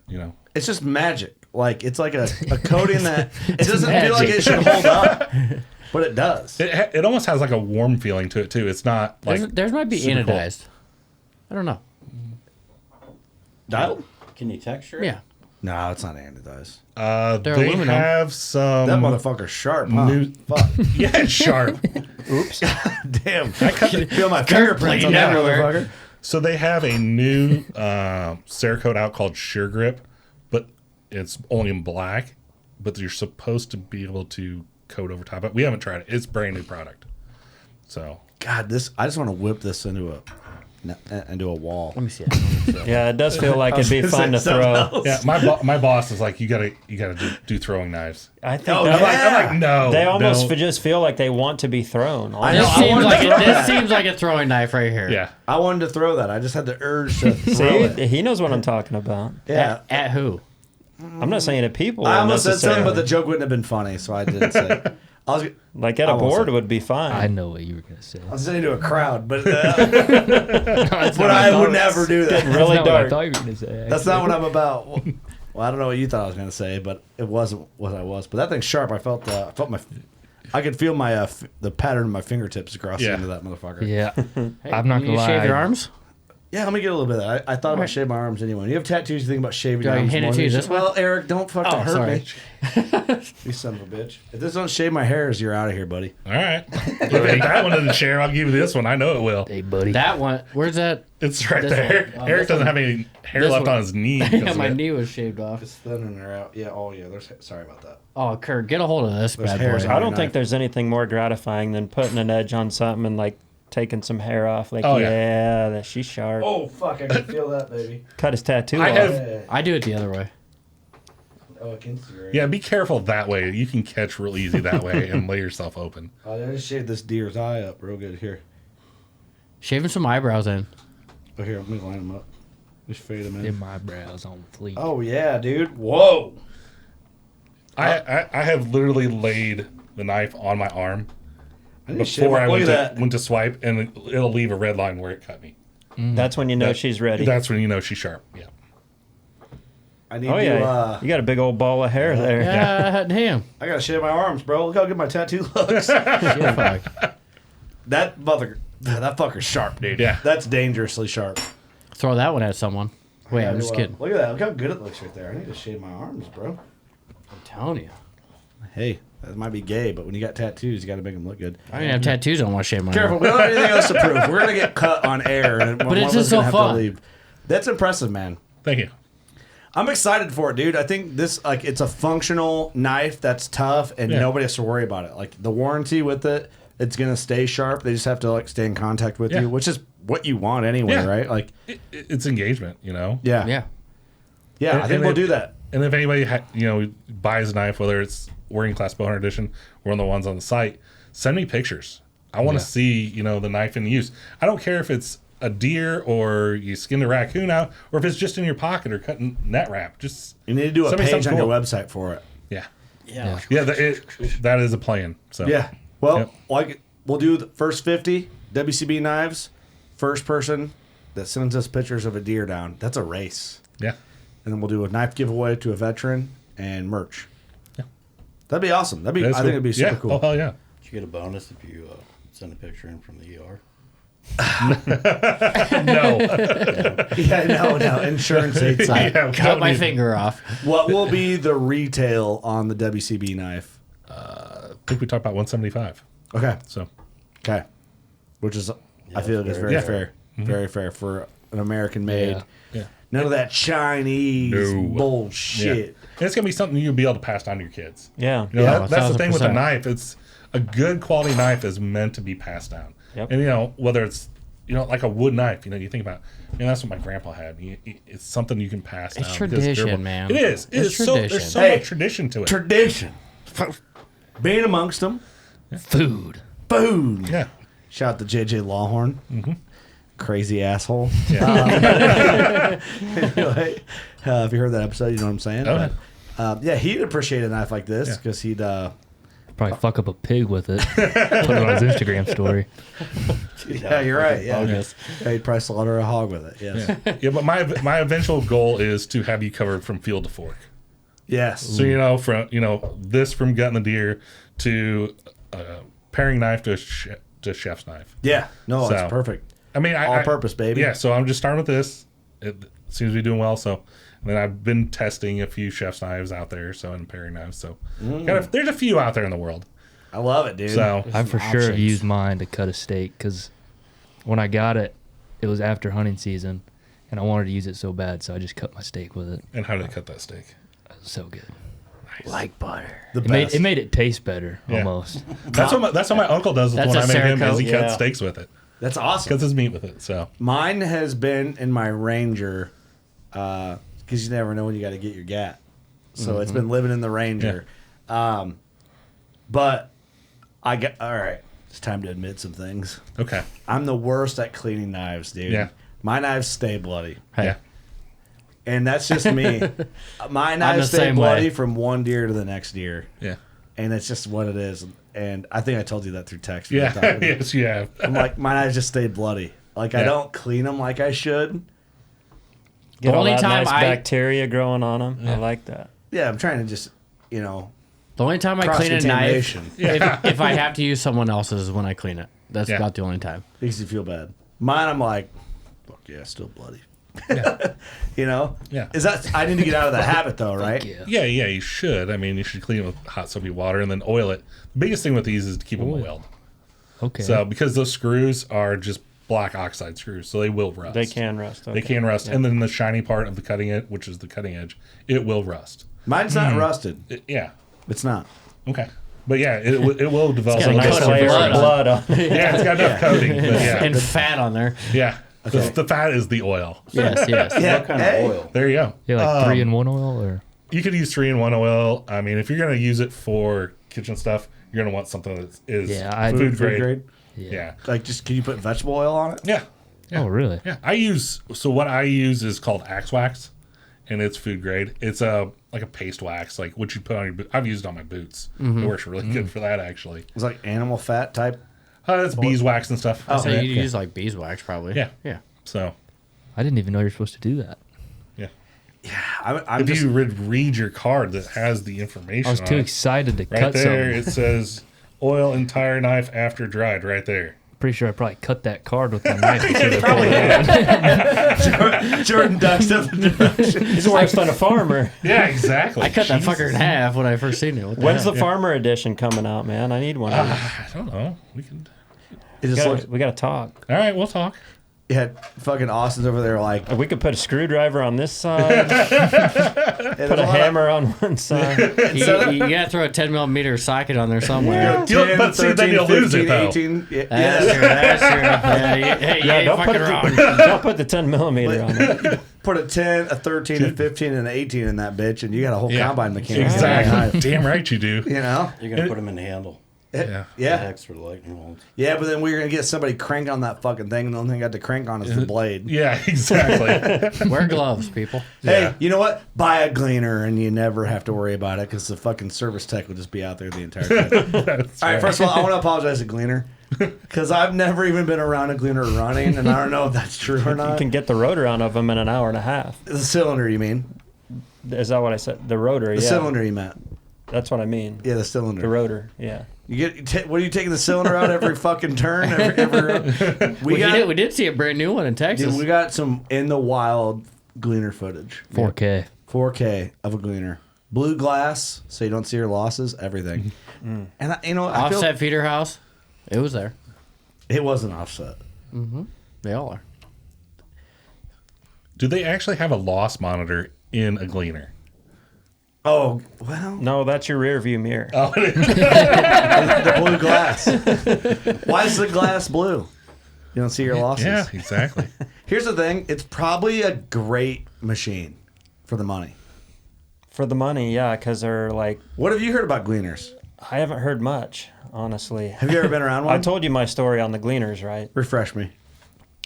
It's just magic. Like, it's like a coating that it doesn't feel like it should hold up, but it does. It almost has like a warm feeling to it too. It's not like Theirs might be super cold. anodized. I don't know. Dialed? Can you texture it? Yeah. No, it's not anodized. They're they aluminum. have some. That motherfucker's sharp, huh? new- Fuck. Yeah, it's sharp. Damn. I feel my fingerprints on that everywhere. motherfucker. So they have a new Cerakote out called Sure Grip, but it's only in black. But you're supposed to be able to coat over top of it. We haven't tried it. It's a brand new product. So God, I just want to whip this into a wall. Let me see it. Yeah, it does feel like it'd be fun to throw. yeah, my boss is like, you gotta do throwing knives. I think Oh, that- yeah. I'm like, no. they almost don't. just feel like they want to be thrown. I know. This seems like a throwing knife right here. Yeah. I wanted to throw that. I just had the urge to throw See, it. he knows what I'm talking about. Yeah. At who? I'm not saying to people. I almost said something, but the necessarily. joke wouldn't have been funny, so I didn't say it. Like at I a won't board say. would be fine. I know what you were gonna say. I was saying to a crowd, but That's but I would never do that. really not what I dark. thought you were gonna say. That's not what I'm about. Well, I don't know what you thought I was going to say, but it wasn't what I was. But that thing's sharp. I felt I could feel my the pattern of my fingertips across the Yeah. end of that motherfucker. Yeah, I'm not You gonna lie. shave your arms? Yeah, let me get a little bit of that. I thought about shaving my arms anyway. When you have tattoos, you think about shaving Do your I arms hand it more to than you you this should. way? Well, Eric, don't fucking Oh, hurt sorry. me. You son of a bitch. If this don't shave my hairs, you're out of here, buddy. All right. If that one in the chair, I'll give you this one. I know it will. Hey, buddy. That one. Where's that? It's right This there. one. Oh, Eric this doesn't one. have any hair This left one. on his knee. Yeah, because my of it. knee was shaved off. It's thin and they're out. Yeah, oh yeah. Sorry about that. Oh, Kurt, get a hold of this There's bad hairs boy. on I don't Knife. think there's anything more gratifying than putting an edge on something and like taking some hair off. Like, Oh, yeah. yeah, that she's sharp. Oh fuck! I can feel that, baby. Cut his tattoo I off. have- Yeah. I do it the other way. Oh, I can see right. Yeah, be careful that way. You can catch real easy that way and lay yourself open. I just shaved this deer's eye up real good here. Shaving some eyebrows in. Oh, here, let me line them up. Just fade them in. in my brows on fleek. Oh yeah, dude. Whoa. I have literally laid the knife on my arm before I Look at that. went to swipe, and it'll leave a red line where it cut me. That's when you know she's ready. That's when you know she's sharp. Yeah. I need Oh to. yeah, you got a big old ball of hair there. Damn. I gotta shave my arms, bro. Look how good my tattoo looks. Fuck. That fucker's sharp, dude. Yeah. That's dangerously sharp. Throw that one at someone. Wait, Yeah, I'm just kidding. Look at that. Look how good it looks right there. I need to shave my arms, bro. I'm telling you. Hey, that might be gay, but when you got tattoos, you got to make them look good. I didn't have tattoos. I don't want to shave my Careful, arm. we don't have anything else to prove. We're gonna get cut on air, and But one it's of just us gonna so have to fun. leave. That's impressive, man. Thank you. I'm excited for it, dude. I think this it's a functional knife that's tough, and Yeah. nobody has to worry about it. Like the warranty with it, it's gonna stay sharp. They just have to stay in contact with Yeah. you, which is what you want anyway, Yeah. right? Like, It's engagement, you know. yeah, Yeah. I think And we'll if- do that. And if anybody buys a knife, whether it's Working Class Bowhunter Edition or one of the ones on the site, send me pictures. I want to see the knife in use. I don't care if it's a deer or you skinned a raccoon out, or if it's just in your pocket or cutting net wrap. Just You need to do a send me page on something your cool. website for it. Yeah, Yeah. that is a plan. So Yeah. Well, Yep. we'll do the first 50 WCB knives. First person that sends us pictures of a deer down. That's a race. yeah. And then we'll do a knife giveaway to a veteran and merch. Yeah. That'd be awesome. I That's think cool. it'd be super Yeah. cool. Oh hell yeah. Did you get a bonus if you send a picture in from the ER? No. Yeah, no. Insurance hates that. Yeah, Cut don't my need- finger off. What will be the retail on the WCB knife? I think we talked about 175. Okay. So Okay. Which is, I feel it is very very fair. Very fair for an American made. Yeah. yeah. None of that Chinese No. bullshit. And it's gonna be something you'll be able to pass down to your kids. Yeah. That's the thing with a 1000%. knife. It's a good quality knife is meant to be passed down. Yep. And whether it's like a wood knife, you think about, that's what my grandpa had. It's something you can pass It's down. because tradition, durable. man. It is. It's So tradition. there's so Hey, much tradition to it. Tradition. Being amongst them. Food. Food. yeah. Shout out to JJ Lawhorn. Crazy asshole. Yeah. Anyway, if you heard that episode, you know what I'm saying. Okay. But, yeah, he'd appreciate a knife like this Yeah. because he'd. Probably fuck up a pig with it. Put it on his Instagram story. Yeah, you're right. Yeah, August. yeah, he'd probably slaughter a hog with it. Yes. Yeah. But my eventual goal is to have you covered from field to fork. Yes. So from this from gutting the deer to paring knife to chef's knife. Yeah. No, that's So, perfect. I mean, All purpose, baby. Yeah, so I'm just starting with this. It seems to be doing well. So, and then I've been testing a few chef's knives out there, and paring knives. So, there's a few out there in the world. I love it, dude. So, I for some sure options. used mine to cut a steak because when I got it, it was after hunting season, and I wanted to use it so bad, so I just cut my steak with it. and how did I cut that steak? It was so good. Like butter. the It best. made it taste better Yeah. almost. That's what my uncle does That's when a I make him. Is he Cerakote. cuts Yeah. steaks with it? That's awesome. Cuts his meat with it. So, Mine has been in my Ranger because you never know when you got to get your gat. So it's been living in the Ranger. But all right. It's time to admit some things. okay, I'm the worst at cleaning knives, dude. Yeah. My knives stay bloody. Hey. yeah, And that's just me. My the knives stay same bloody way. from one deer to the next deer. yeah, And it's just what it is. And I think I told you that through text. yeah, yes, yeah. I'm like, my knives just stay bloody. Like, I Yeah. don't clean them like I should. Get all only that time nice I- bacteria growing on them. I like that. Yeah, I'm trying to just, The only time I clean a knife, cross-contamination. if I have to use someone else's, is when I clean it. That's Yeah. about the only time. Makes you feel bad. Mine, I'm like, fuck yeah, still bloody. Yeah. Yeah. Is that? I need to get out of that habit though, right? Yeah, you should. I mean, you should clean it with hot soapy water and then oil it. The biggest thing with these is to keep them oiled. Okay. So, because those screws are just black oxide screws, so they will rust. They can rust. They can rust. And then the shiny part of the cutting edge, which is the cutting edge, it will rust. Mine's not rusted. Yeah. It's not. Okay. But yeah, it will develop got a a nice nice coat of layer blood of on. blood on. Yeah, it's got enough coating. But yeah. And fat on there. Yeah. The fat is the oil. Yes, yes. Yeah. What kind hey. of oil? There you go. yeah, like 3-in-1 oil or You could use 3-in-1 oil. I mean, if you're going to use it for kitchen stuff, you're going to want something that is food grade. Yeah. Like, just can you put vegetable oil on it? Yeah. Yeah. Oh, really? Yeah. What I use is called Axe Wax, and it's food grade. It's like a paste wax, like what you put on your boot. I've used it on my boots. It works really good for that, actually. It's like animal fat type. That's beeswax and stuff. So Okay. you use like beeswax probably. Yeah. Yeah. So, I didn't even know you're supposed to do that. yeah. I'm If just, you read your card that has the information I was on too it, excited to right cut there, something. it says oil entire knife after dried right there. Pretty sure I probably cut that card with my knife. Instead of pulling it out. Jordan ducks up the direction. He's worse than a farmer. Yeah, exactly. I cut that Jesus. fucker in half when I first seen it. What When's hell? the farmer edition coming out, man? I need one. Of these. I don't know. We can. It just looks, We got to talk. All right, we'll talk. you had fucking Austin's over there like, We could put a screwdriver on this side, put a hammer on one side. You gotta throw a 10mm socket on there somewhere. But see, then you'll lose it, though. 18. Yeah, That's true. That's true. Yeah, you ain't don't put fucking it- wrong. Don't put the 10mm on it. Put a 10, a 13, a 15, and an 18 in that bitch, and you got a whole Yeah. combine mechanic. Exactly. Damn right you do. You know? You're gonna put them in the handle. Yeah. Yeah. Hex for the lightning bolts. Yeah, but then we're going to get somebody crank on that fucking thing, and the only thing I got to crank on is the blade. Yeah, exactly. Wear gloves, people. Hey, Yeah. you know what? Buy a gleaner, and you never have to worry about it because the fucking service tech will just be out there the entire time. That's All right, right. first of all, I want to apologize to Gleaner because I've never even been around a Gleaner running, and I don't know if that's true or You not. can get the rotor out of them in an hour and a half. The cylinder, you mean? Is that what I said? The rotor, The yeah. cylinder, you meant? That's what I mean. Yeah, the The cylinder. rotor, yeah. What are you taking the cylinder out every fucking turn? We did see a brand new one in Texas. Dude, we got some in the wild Gleaner footage. 4K. 4K of a Gleaner. Blue glass, so you don't see your losses, everything. And I feel Offset feeder house. It was there. it wasn't offset. They all are. Do they actually have a loss monitor in a gleaner? Oh, well, No, that's your rear view mirror. Oh, the blue glass. Why is the glass blue? You don't see your losses. yeah, exactly. Here's the thing. It's probably a great machine for the money. For the money, yeah, because they're like, What have you heard about Gleaners? I haven't heard much, honestly. Have you ever been around one? I told you my story on the Gleaners, right? Refresh me.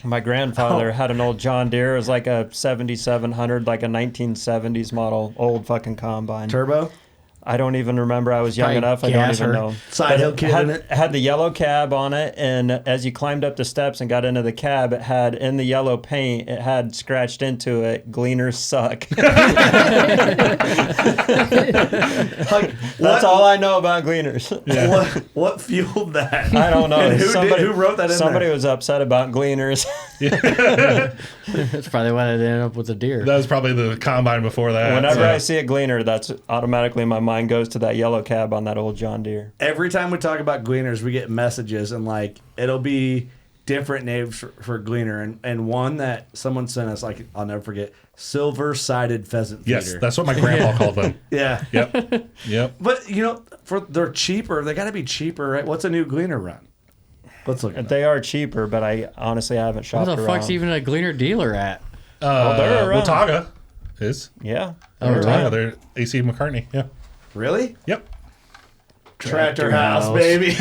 My grandfather had an old John Deere. It was like a 7700, like a 1970s model, old fucking combine. Turbo? I don't even remember. I was young Probably enough. I don't even gasser. know. Side hill But kit in it? had the yellow cab on it, and as you climbed up the steps and got into the cab, it had in the yellow paint, it had scratched into it, "Gleaners suck." Like, That's all I know about Gleaners. What fueled that? I don't know. And who wrote that in Somebody there? was upset about Gleaners. That's probably why they ended up with a deer. That was probably the combine before that. Whenever so- I see a Gleaner, that's automatically my mind goes to that yellow cab on that old John Deere. Every time we talk about Gleaners, we get messages, and like it'll be different names for Gleaner. And one that someone sent us, like I'll never forget, silver-sided pheasant feeder. Yes, that's what my grandpa called them. Yeah. Yep. Yep. But you know, they're cheaper. They got to be cheaper, right? What's a new Gleaner run? Let's look at that. They are cheaper, but I honestly haven't Where shopped the around. fuck's even a Gleaner dealer at? they're around. Watauga is. Yeah. Watauga, they're AC McCartney. Yeah. Really? Yep. Tractor House, baby.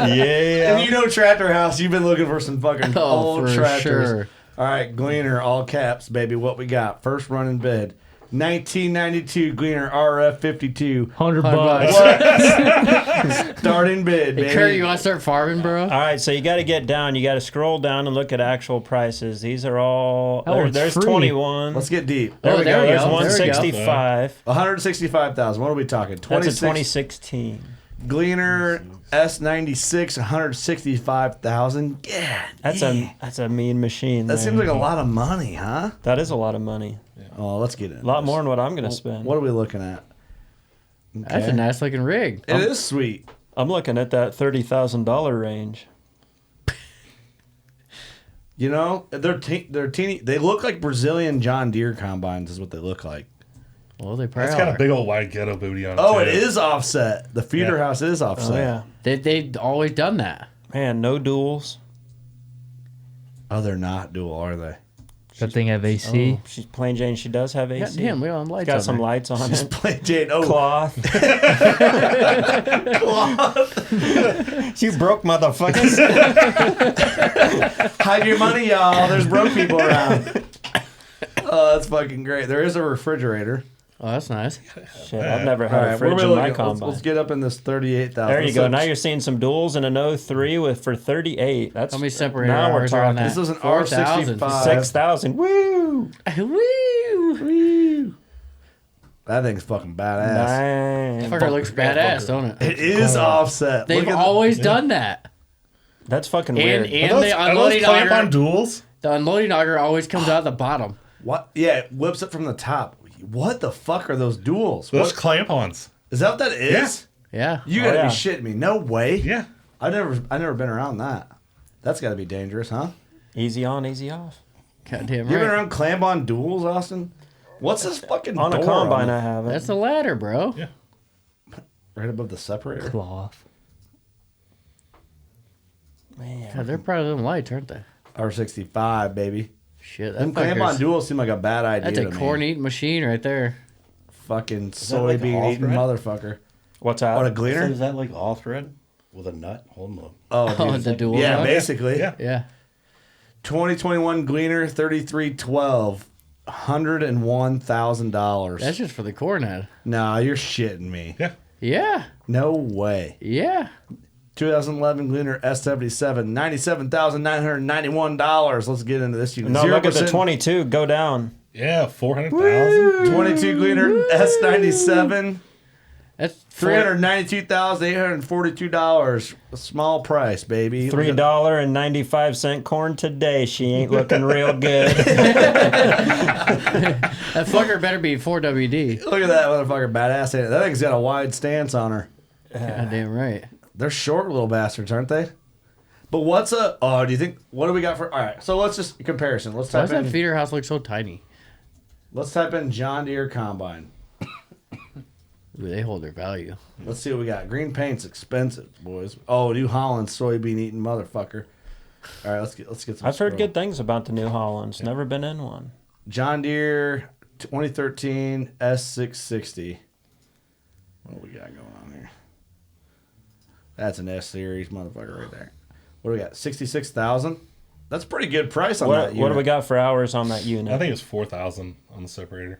Yeah. And you know Tractor House, you've been looking for some fucking Oh, old for tractors. sure. All right, Gleaner, all caps, baby. What we got? First running bid. 1992 Gleaner RF 52. $100. Starting bid, Hey, baby. Kurt, you want to start farming, bro? All right, so you got to get down. You got to scroll down and look at actual prices. These are all. Oh, it's there's free. 21. Let's get deep. Oh, we there go. we There's go. 165. 165,000. What are we talking? That's a 26 2016. Gleaner S96, 165,000. Yeah. That's a mean machine. That there. seems like a lot of money, huh? That is a lot of money. Oh, let's get it. A lot more than what I'm going to spend. What are we looking at? That's a nice looking rig. It is sweet. I'm looking at that $30,000 range. You know, they're teeny. They look like Brazilian John Deere combines, is what they look like. Well, they probably It's got are. a big old wide ghetto booty on it. Oh, too. it is offset. The feeder Yeah. house is offset. Oh, yeah. They always done that. Man, no duals. Oh, they're not dual, are they? That thing have AC. Oh, she's plain Jane. She does have AC. God damn, we don't have lights Got on some there. lights on Just it. play Jane. Oh, Cloth. You broke motherfuckers. hide your money, y'all. There's broke people around. Oh, that's fucking great. There is a refrigerator. Oh, that's nice. Shit, I've never All had right, a fridge we're in really my looking, combine. let's get up in this 38,000. There you go. Now you're seeing some duels in an 03 for 38. That's How many separator now we're hours are on talking that? This is an 4,000. R65. 6,000. Woo! Woo! That thing's fucking badass. Nice. Fucker looks badass, don't it? It is offset. They've Look at always done that. That's fucking And weird. and Are those, the are those unloading clamp-on auger, duels? the unloading auger always comes out the bottom. what? Yeah, it whips it from the top. What the fuck are those duels? Those What, clamp-ons. is that what that is? Yeah. You gotta yeah. be shitting me. No way. Yeah. I've never been around that. That's gotta be dangerous, huh? Easy on, easy off. Goddamn You been right. around clamp-on duels, Austin? What's this fucking On a door combine, on I haven't. That's a ladder, bro. Yeah. right above the separator? Cloth. Man. God, they're proud of them lights, aren't they? R65, baby. Shit, Them that clamp-on fucker's, duels seem like a bad idea that's a to corn me. eating machine right there. Fucking that like a soybean eating off-thread? motherfucker. What's Oh, a that? gleaner? Is that like all thread with a nut? Hold on. Oh, Oh, dude. the dual Yeah, nut? basically. Yeah. Yeah. 2021 Gleaner 3312, $101,000. That's just for the corn head. Nah, you're shitting me. Yeah. Yeah. No way. Yeah. 2011 Gleaner S77, $97,991. Let's get into this unit. No, look at the 0%. 22. Go down. Yeah, 400,000. 22 Gleaner S97, That's $392,842. A small price, baby. Look at- $3.95 corn today. She ain't looking real good. That fucker better be 4WD. Look at that motherfucker badass. Ain't it? That thing's got a wide stance on her. Goddamn right. They're short little bastards, aren't they? But what's a? Oh, do you think? What do we got for? All right, so let's just comparison. Let's Why type does that in. feeder house look so tiny? Let's type in John Deere combine. Ooh, they hold their value. Let's see what we got. Green paint's expensive, boys. Oh, New Holland soybean eating motherfucker. All right, let's get some. I've heard scroll. good things about the New Hollands. Never been in one. John Deere 2013 S660. What do we got going on here? That's an S series motherfucker right there. What do we got? 66,000. That's a pretty good price on that. What do unit. we got for hours on that unit? I think it's 4,000 on the separator.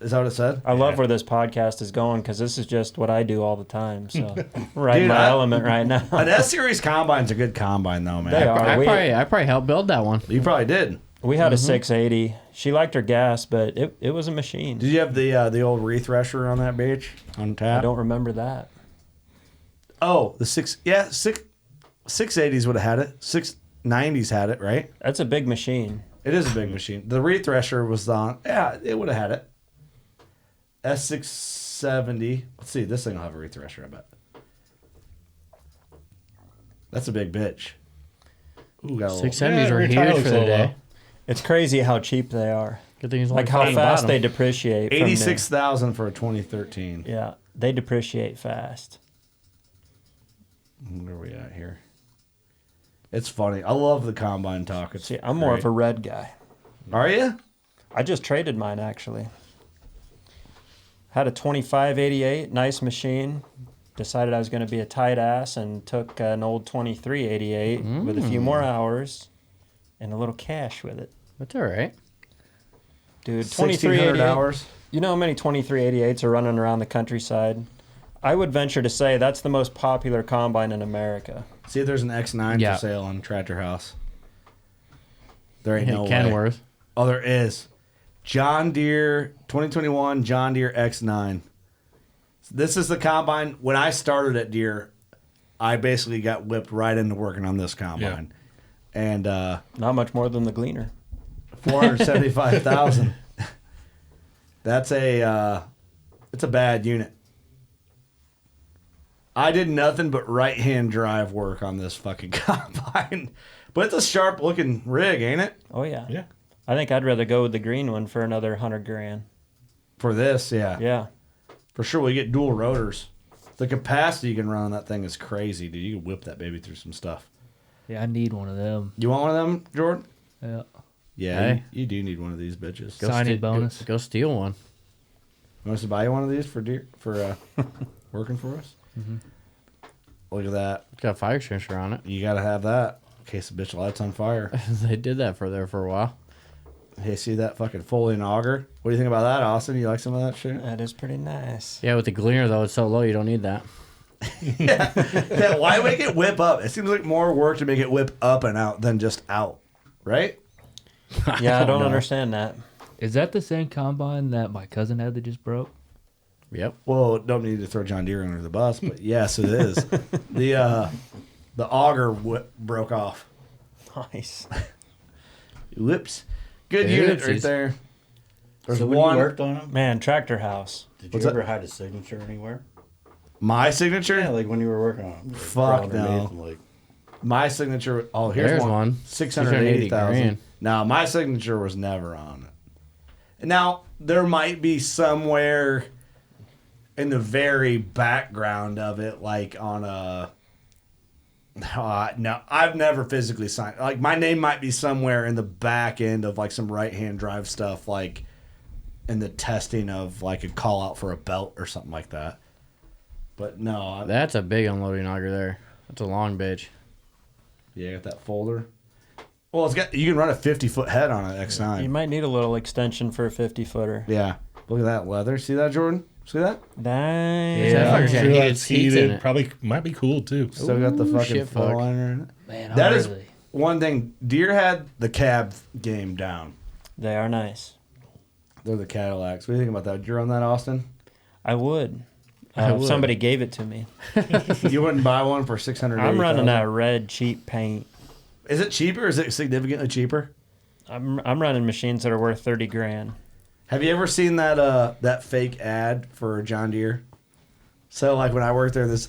Is that what it said? I love where this podcast is going because this is just what I do all the time. So, right in Dude, my element right now. An S series combine's a good combine though, man. They are. I We- probably helped build that one. You probably did. We had a 680. She liked her gas, but it was a machine. Did you have the old re-thresher on that bitch on I tap? don't remember that. Oh, the 680s would have had it. 690s had it, right? That's a big machine. It is a big machine. The re-thresher was on. Yeah, it would have had it. S670. Let's see. This thing will have a re-thresher, I bet. That's a big bitch. Ooh, got a little. 670s were your huge tire for looks a the little day. low. It's crazy how cheap they are. Good thing he's Like how on the fast bottom. they depreciate. from new. 86,000 for a 2013. Yeah, they depreciate fast. Where are we at here? It's funny. I love the combine talk. It's See, I'm more great. of a red guy. Are you? I just traded mine actually. Had a 2588, nice machine. Decided I was going to be a tight ass and took an old 2388 with a few more hours and a little cash with it. That's all right. Dude, 1,600 2388 hours. You know how many 2388s are running around the countryside? I would venture to say that's the most popular combine in America. See if there's an X9 Yeah. for sale on Tractor House. There ain't no way. Kenworth. Oh, there is. John Deere 2021 John Deere X9. This is the combine. When I started at Deere, I basically got whipped right into working on this combine. And Not much more than the Gleaner. 475,000. That's it's a bad unit. I did nothing but right-hand drive work on this fucking combine. But it's a sharp-looking rig, ain't it? Oh yeah. Yeah. I think I'd rather go with the green one for another 100 grand. For this, yeah. Yeah. For sure, we get dual rotors. The capacity you can run on that thing is crazy, dude. You can whip that baby through some stuff. Yeah, I need one of them. You want one of them, Jordan? Yeah. Yeah, Hey. you do need one of these bitches. Go Signing bonus. Go steal one. You want us to buy you one of these for working for us? Mm-hmm. Look at that. It's got a fire extinguisher on it. You got to have that in case the bitch lights on fire. They did that for a while. Hey, see that fucking folding auger? What do you think about that, Austin? You like some of that shit? That is pretty nice. Yeah, with the gleaner though, it's so low you don't need that. Yeah, why make it whip up? It seems like more work to make it whip up and out than just out, right? Yeah, I don't know. understand that. Is that the same combine that my cousin had that just broke? Yep. Well, don't need to throw John Deere under the bus, but yes, it is. The auger broke off. Nice. Whoops. Good unit right Oopsies. there. There's So when one. you worked on them, Man, Tractor House. did you What's ever that? hide a signature anywhere? My signature? Yeah, like when you were working on them. Fuck no. Like, My signature. Oh, here's There's one. one. 680,000. $680,000. No, my signature was never on it. Now, there might be somewhere in the very background of it, like on a. No, I've never physically signed. Like, my name might be somewhere in the back end of like some right-hand drive stuff, like in the testing of like a call out for a belt or something like that. But no, That's a big unloading auger there. That's a long bitch. yeah, got that folder. Well, it's got you can run a 50-foot head on an X9. You might need a little extension for a 50-footer. Yeah, look at that leather. See that, Jordan? See that? Dang. Yeah. I'm fucker's got sure heated that's seats in heated. it. Probably might be cool too. Still got the Ooh, fucking shit, floor fuck. liner in it. Man, That I'm is really... one thing. Deere had the cab game down. They are nice. They're the Cadillacs. What do you think about that? You're on that, Austin? I would. I If would. somebody gave it to me. You wouldn't buy one for 600. I'm running that red cheap paint. Is it cheaper? Is it significantly cheaper? I'm running machines that are worth 30 grand. Have you ever seen that fake ad for John Deere? So like when I worked there, this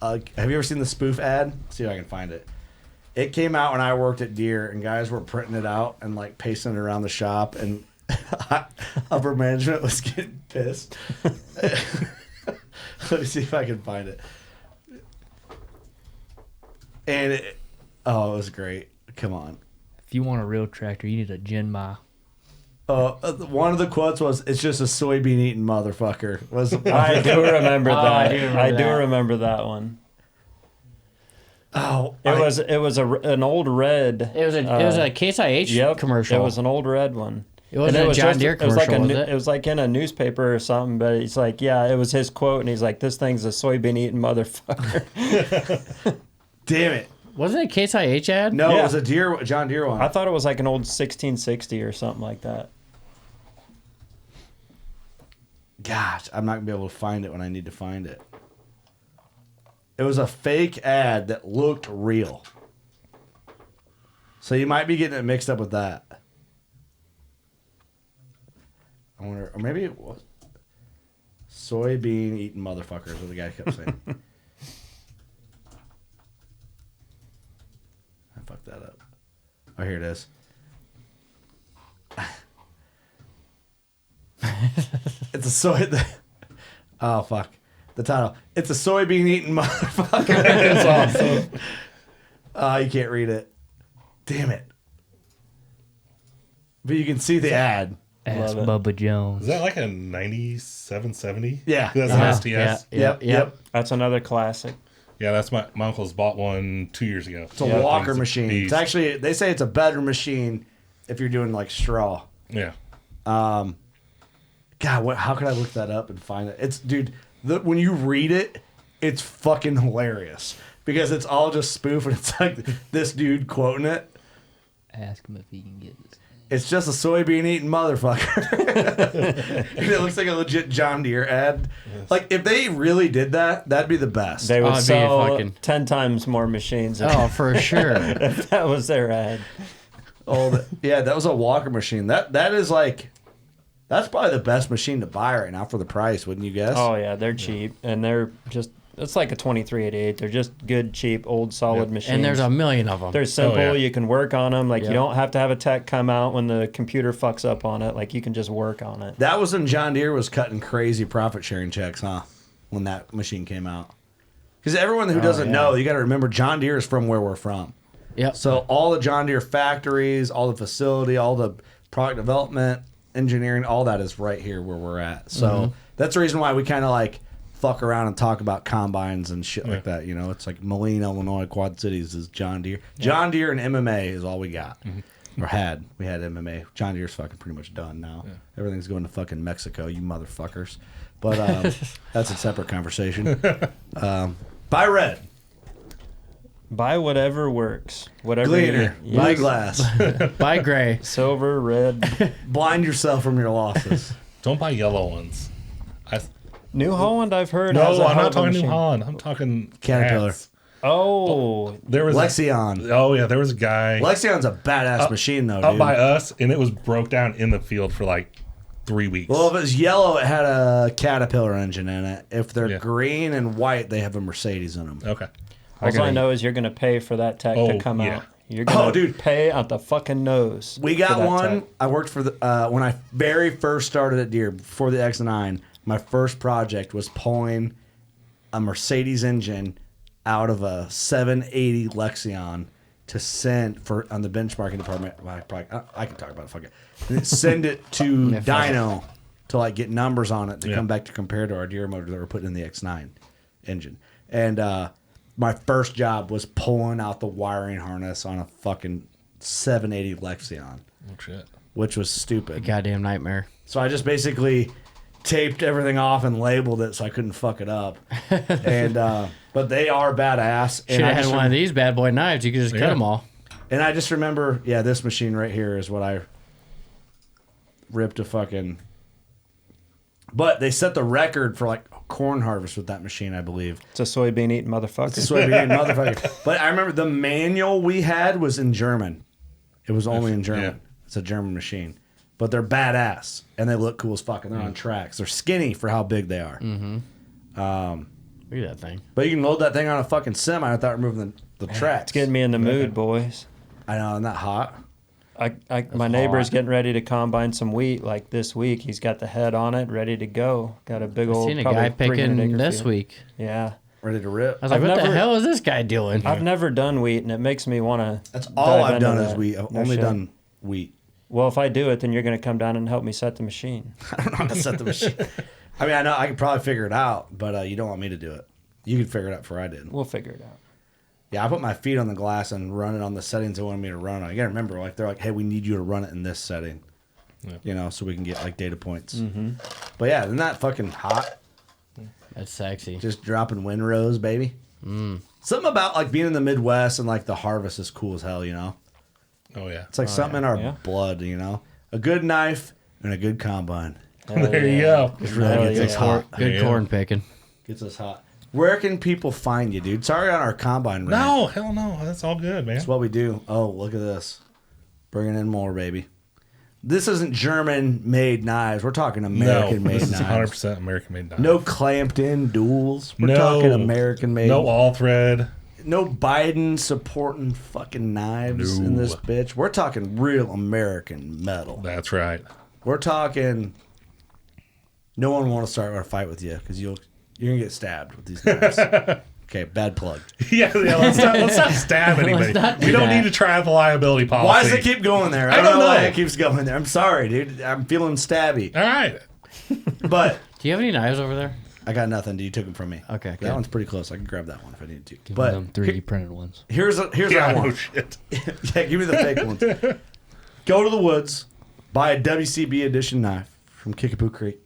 have you ever seen the spoof ad? Let's see if I can find it. It came out when I worked at Deere, and guys were printing it out and like pasting it around the shop, and upper management was getting pissed. Let me see if I can find it. And it was great. Come on. If you want a real tractor, you need a Genma. One of the quotes was, "It's just a soybean eating motherfucker." Was I do remember that. I do remember I do that. remember that one. oh, It was an old red. It was a Case IH Yep, commercial. It was an old red one. It wasn't And a John Deere it was like commercial, was it? It was like in a newspaper or something, but it's like, yeah, it was his quote, and he's like, "This thing's a soybean eating motherfucker." damn it! Wasn't it a Case IH ad? No, Yeah. it was a John Deere one. I thought it was like an old 1660 or something like that. Gosh, I'm not gonna be able to find it when I need to find it. It was a fake ad that looked real. So you might be getting it mixed up with that. I wonder, or maybe it was soybean eating motherfuckers, what the guy kept saying. I fucked that up. Oh, here it is. It's a oh fuck, the title. It's a soybean eating motherfucker. It's awesome. You can't read it. Damn it. But you can see the ad. Ask Love it. Bubba Is Jones. that like a 9770? Yeah. That's Uh-huh. an STS. Yep. That's another classic. Yeah, that's my uncle's bought one 2 years ago. It's a Yeah, walker thing's a machine. It's beast. actually, they say it's a better machine if you're doing like straw. Yeah. God, how could I look that up and find it? It's, dude, when you read it, it's fucking hilarious because it's all just spoof and it's like this dude quoting it. Ask him if he can get this. It's just a soybean eating motherfucker. And it looks like a legit John Deere ad. Like if they really did that, that'd be the best. They would I'd be sell fucking- 10 times more machines Oh, for sure. if that was their ad. Yeah, that was a walker machine. That is like, that's probably the best machine to buy right now for the price, wouldn't you guess? Oh yeah, they're cheap, and they're just, it's like a 2388. They're just good, cheap, old, solid machines. And there's a million of them. They're simple. yeah. You can work on them. Like Yeah. you don't have to have a tech come out when the computer fucks up on it. Like you can just work on it. That was when John Deere was cutting crazy profit sharing checks, huh? When that machine came out. Because everyone who doesn't yeah. know, you got to remember John Deere is from where we're from. Yep. So all the John Deere factories, all the facility, all the product development, engineering, all that is right here where we're at. So that's the reason why we kind of like fuck around and talk about combines and shit like that. You know, it's like Moline, Illinois, Quad Cities is John Deere. John Deere and MMA is all we got. Or had. We had MMA. John Deere's fucking pretty much done now. Yeah. Everything's going to fucking Mexico, you motherfuckers. But that's a separate conversation. Buy red. Buy whatever works. Whatever. Gleaner. Buy glass. Buy gray. Silver, red. Blind yourself from your losses. Don't buy yellow ones. New Holland, I've heard. No, has a I'm hell not of a talking New machine. Holland. I'm talking Caterpillar. cats. Oh, There was Lexion. Oh yeah, there was a guy Lexion's a badass machine, though, up dude. by us, and it was broke down in the field for like 3 weeks. Well, if it's yellow, it had a Caterpillar engine in it. If they're Yeah. green and white, they have a Mercedes in them. Okay. all I know is you're going to pay for that tech to come yeah. out. You're going to dude. pay out the fucking nose. We for got that one. tech. I worked for the when I very first started at Deere before the X9. My first project was pulling a Mercedes engine out of a 780 Lexion to send for on the benchmarking department. Well, I can talk about it. Fuck it. And send it to dyno to like get numbers on it to come back to compare to our Deere motor that we're putting in the X9 engine. And my first job was pulling out the wiring harness on a fucking 780 Lexion, Oh shit. which was stupid. Goddamn nightmare. So I just basically taped everything off and labeled it so I couldn't fuck it up. And but they are badass. Should have had one of these bad boy knives. You could just cut them all. And I just remember, this machine right here is what I ripped a fucking. But they set the record for like corn harvest with that machine, I believe. It's a soybean eating motherfucker. It's a soybean motherfucker. But I remember the manual we had was in German. It was only in German. Yeah. It's a German machine. But they're badass and they look cool as fuck and they're on tracks. They're skinny for how big they are. Look at that thing. But you can load that thing on a fucking semi without removing the tracks. It's getting me in the mood, boys. I know, isn't that hot? My neighbor's getting ready to combine some wheat like this week. He's got the head on it, ready to go. Got a big I old. seen a probably guy 300 picking acre this field. week. Yeah, Ready to rip. I was like, I've what the never- hell is this guy doing? I've never done wheat, and it makes me want to. That's all I've into done is that. wheat. I've No only shit. done wheat. Well, if I do it, then you're going to come down and help me set the machine. I don't know how to set the machine. I mean, I know I could probably figure it out, but you don't want me to do it. You could figure it out before I did. We'll figure it out. Yeah, I put my feet on the glass and run it on the settings they wanted me to run on. You gotta remember, like they're like, hey, we need you to run it in this setting. Yeah. You know, so we can get like data points. But yeah, isn't that fucking hot? That's sexy. Just dropping windrows, baby. Something about like being in the Midwest and like the harvest is cool as hell, you know? Oh yeah. It's like something in our Yeah. blood, you know? A good knife and a good combine. There you go. It really Hell gets us yeah. hot. Good Yeah. corn picking. Gets us hot. Where can people find you, dude? Sorry on our combine rant. No, hell no. That's all good, man. That's what we do. Oh, look at this. Bringing in more, baby. This isn't German-made knives. We're talking No, American-made this is knives. 100% American-made knife. No clamped-in duels. We're No. talking American-made. No all thread. No Biden supporting fucking knives in No. this bitch. We're talking real American metal. That's right. We're talking. No one want to start a fight with you because you're gonna get stabbed with these knives. Okay, bad plug. Yeah, let's not stab anybody. not do We don't that. need to try the liability policy. Why does it keep going there? I I don't know don't why know. it keeps going there. I'm sorry, dude. I'm feeling stabby. All right. But Do you have any knives over there? I got nothing. You took them from me. Okay, That good. one's pretty close. I can grab that one if I need to. Give But them 3D printed ones. here's Yeah, that no one. shit. Yeah, give me the fake ones. Go to the woods, buy a WCB edition knife from Kickapoo Creek.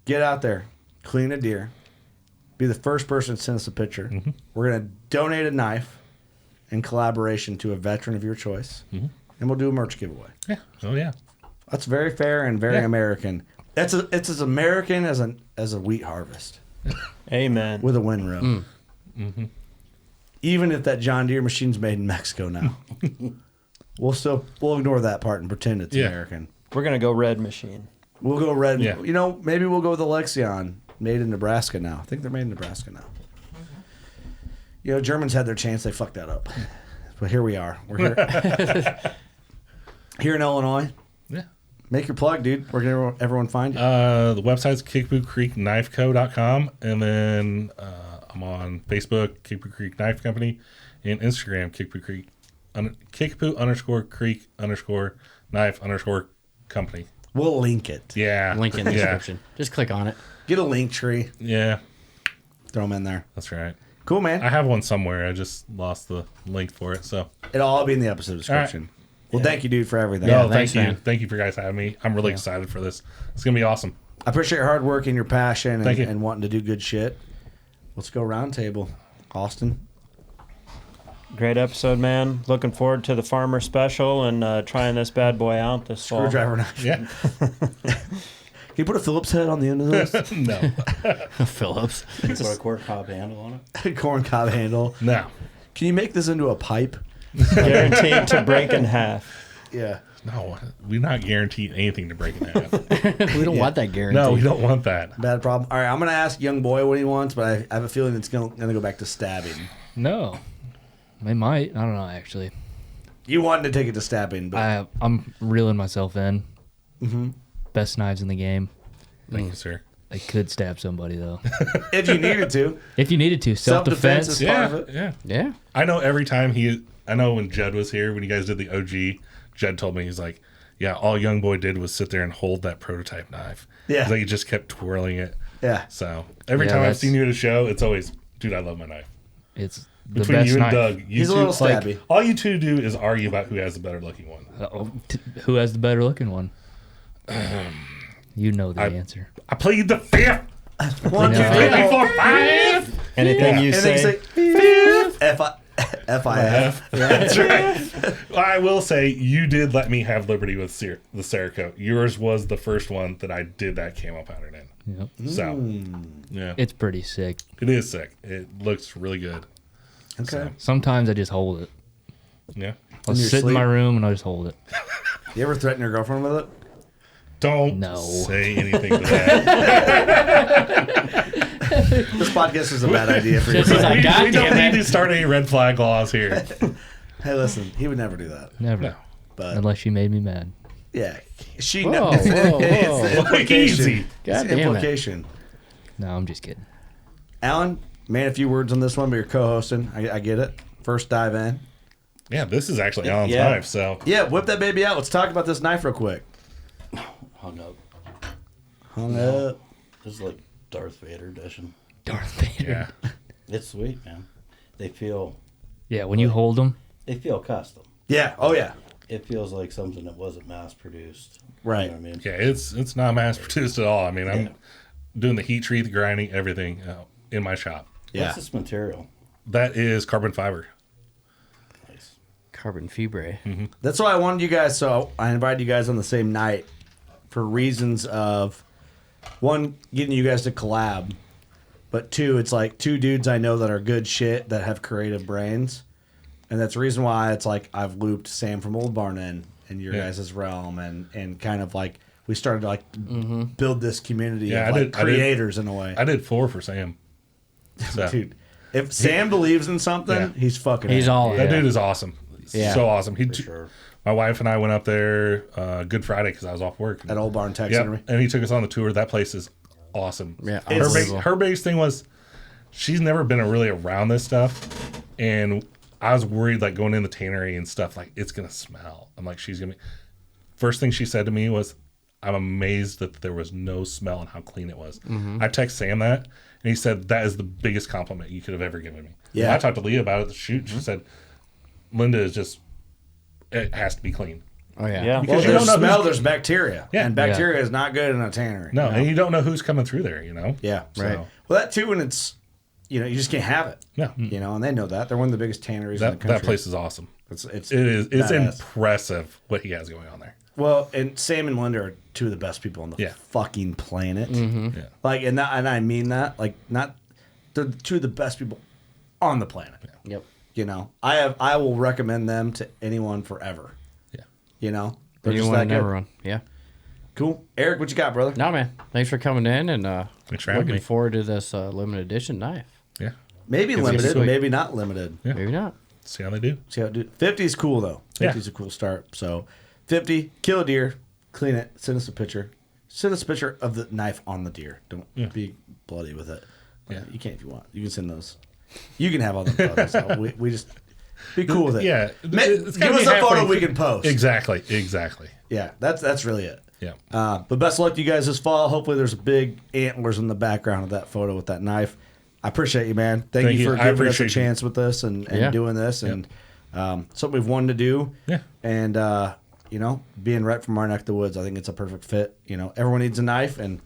Get out there, clean a deer. Be the first person to send us a picture. We're gonna donate a knife in collaboration to a veteran of your choice, and we'll do a merch giveaway. Yeah. Oh yeah. That's very fair and very Yeah. American. It's as American as a wheat harvest Amen. with a windrow. Even if that John Deere machine's made in Mexico now, we'll ignore that part and pretend it's Yeah. American. We're going to go red machine. We'll go red. Yeah. You know, maybe we'll go with the Lexion, made in Nebraska now. I think they're made in Nebraska now. You know, Germans had their chance. They fucked that up. But here we are. We're here. Here in Illinois. Yeah. Make your plug, dude. Where can everyone find you? The website's Kickapoo Creek Knife Co.com, and then I'm on Facebook, Kickapoo Creek Knife Company, and Instagram, Kickapoo Creek, Kickapoo_Creek_Knife_Company. We'll link it. Yeah. Link in the Yeah. description. Just click on it. Get a link tree. Yeah. Throw them in there. That's right. Cool, man. I have one somewhere. I just lost the link for it. So It'll all be in the episode description. Well, thank you, dude, for everything. No, thanks, thank you. man. Thank you for guys having me. I'm really excited for this. It's going to be awesome. I appreciate your hard work and your passion Thank you. and wanting to do good shit. Let's go round table. Austin. Great episode, man. Looking forward to the farmer special and trying this bad boy out this fall. Screwdriver knife. Yeah. Can you put a Phillips head on the end of this? No. Phillips. Put a cork cob handle on it. Corn cob handle. No. Can you make this into a pipe? Guaranteed to break in half. Yeah. No. We're not guaranteed anything to break in half. We don't want that guarantee. No, we don't want that. Bad problem. All right, I'm going to ask young boy what he wants, but I have a feeling it's going to go back to stabbing. No, they might. I don't know. Actually, You wanted to take it to stabbing, but I'm reeling myself in. Best knives in the game. Thank you, sir. I could stab somebody though, if you needed to, if you needed to. Self-defense Self-defense. is part Yeah. of it. Yeah. Yeah. I know every time I know when Jed was here, when you guys did the OG, Jed told me, he's like, yeah, all young boy did was sit there and hold that prototype knife. Yeah. He's like, he just kept twirling it. Yeah. So every Yeah, time I've that's- seen you at a show, it's always, dude, I love my knife. It's the Between best you and knife. Doug, you He's a two, little stabby. all you two do is argue about who has the better looking one. Who has the better looking one? You know the answer. I plead the fifth. 1, 2, 3, Yeah. 4, 5. Anything you And then say. fifth. F-I-F. That's right. I will say, you did let me have liberty with the Cerakote. Yours was the first one that I did that camo pattern in. Yep. So, yeah. It's pretty sick. It is sick. It looks really good. Okay. Sometimes I just hold it. Yeah. I'll In your sit in my sleep? room and I just hold it. You ever threaten your girlfriend with it? Don't No. say anything to that. This podcast is a bad idea for you. Jesse's like, we God don't damn need it. to start any red flag laws here. Hey, listen, he would never do that. Never. No. But Unless she made me mad. yeah, she Whoa, knows. whoa, It's whoa. the implication. Easy. It's God the damn it. implication. No, I'm just kidding. Alan, man, a few words on this one, but you're co-hosting. I get it. First dive in. Yeah, this is actually Alan's Yeah. knife, so Yeah, whip that baby out. Let's talk about this knife real quick. Hung up. Hung up. This is like Darth Vader edition. Darth Vader. yeah. It's sweet, man. They feel When you hold them, custom. Yeah. Oh yeah. It feels like something that wasn't mass produced. Right. You know what I mean? Yeah, it's not mass produced at all. I mean, I'm doing the heat treat, the grinding, everything in my shop. Yeah. What's this material? That is carbon fiber. Nice. Carbon fibre. That's why I wanted you guys. So I invited you guys on the same night for reasons of one, getting you guys to collab, but two, it's like two dudes I know that are good shit that have creative brains, and that's the reason why it's like I've looped Sam from Old Barn in your Yeah. guys' realm, and kind of like we started to like build this community Yeah, of I like did- creators in a way. I did 4 for Sam. So, Dude, if Sam believes in something, Yeah. he's fucking. He's in. all that in. dude is awesome. Yeah. So awesome. For sure. My wife and I went up there Good Friday because I was off work. At Old Barn Tech Yep, Center. and he took us on the tour. That place is awesome. Yeah, her, unbelievable. her biggest thing was she's never been really around this stuff, and I was worried like going in the tannery and stuff like it's gonna smell. I'm like she's gonna be. First thing she said to me was, "I'm amazed that there was no smell and how clean it was." I text Sam that, and he said that is the biggest compliment you could have ever given me. Yeah. And I talked to Leah about it at the shoot. She said, "Linda is just it has to be clean." Oh yeah. Yeah. Because Well, you there's don't know smell, who's- there's bacteria. Yeah. And bacteria is not good in a tannery. No, and you don't know who's coming through there. You know. Yeah. So, Right. Well, that too, and it's, you know, you just can't have it. No. You know, and they know that. They're one of the biggest tanneries in the That country. that place is awesome. It's It is. It's badass. impressive what he has going on there. Well, and Sam and Linda are two of the best people on the Yeah. fucking planet. Yeah. Like, and I mean that. Like, not they're two of the best people on the planet. Yep. You know, I will recommend them to anyone forever. Yeah. You know, they're just Anyone that and good. everyone. Yeah. Cool, Eric, what you got, brother? No, man. Thanks for coming in and Thanks for having looking me. forward to this limited edition knife. Yeah. Maybe It's limited, sweet. maybe not limited. Yeah. Maybe not. See how they do. See how it do. 50 is cool though. Yeah. 50 is a cool start. So 50, kill a deer, clean it, send us a picture. Send us a picture of the knife on the deer. Don't Yeah. be bloody with it. Yeah. You can if you want. You can send those. You can have all the photos. So we just be cool with it. Yeah. Give gotta us be a halfway photo we through- can post. Exactly. Exactly. Yeah, that's really it. Yeah. But best of luck to you guys this fall. Hopefully there's big antlers in the background of that photo with that knife. I appreciate you, man. Thank you for I giving us a appreciate you. chance with this and Yeah. doing this. And something we've wanted to do. Yeah. And, you know, being right from our neck of the woods, I think it's a perfect fit. You know, everyone needs a knife, and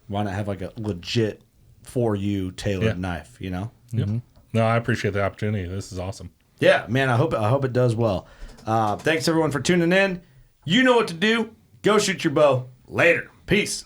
why not have like a legit for you tailored knife, you know? Yep. No, I appreciate the opportunity. This is awesome. Yeah, man, I hope it does well. Thanks everyone for tuning in. You know what to do. Go shoot your bow. Later. Peace.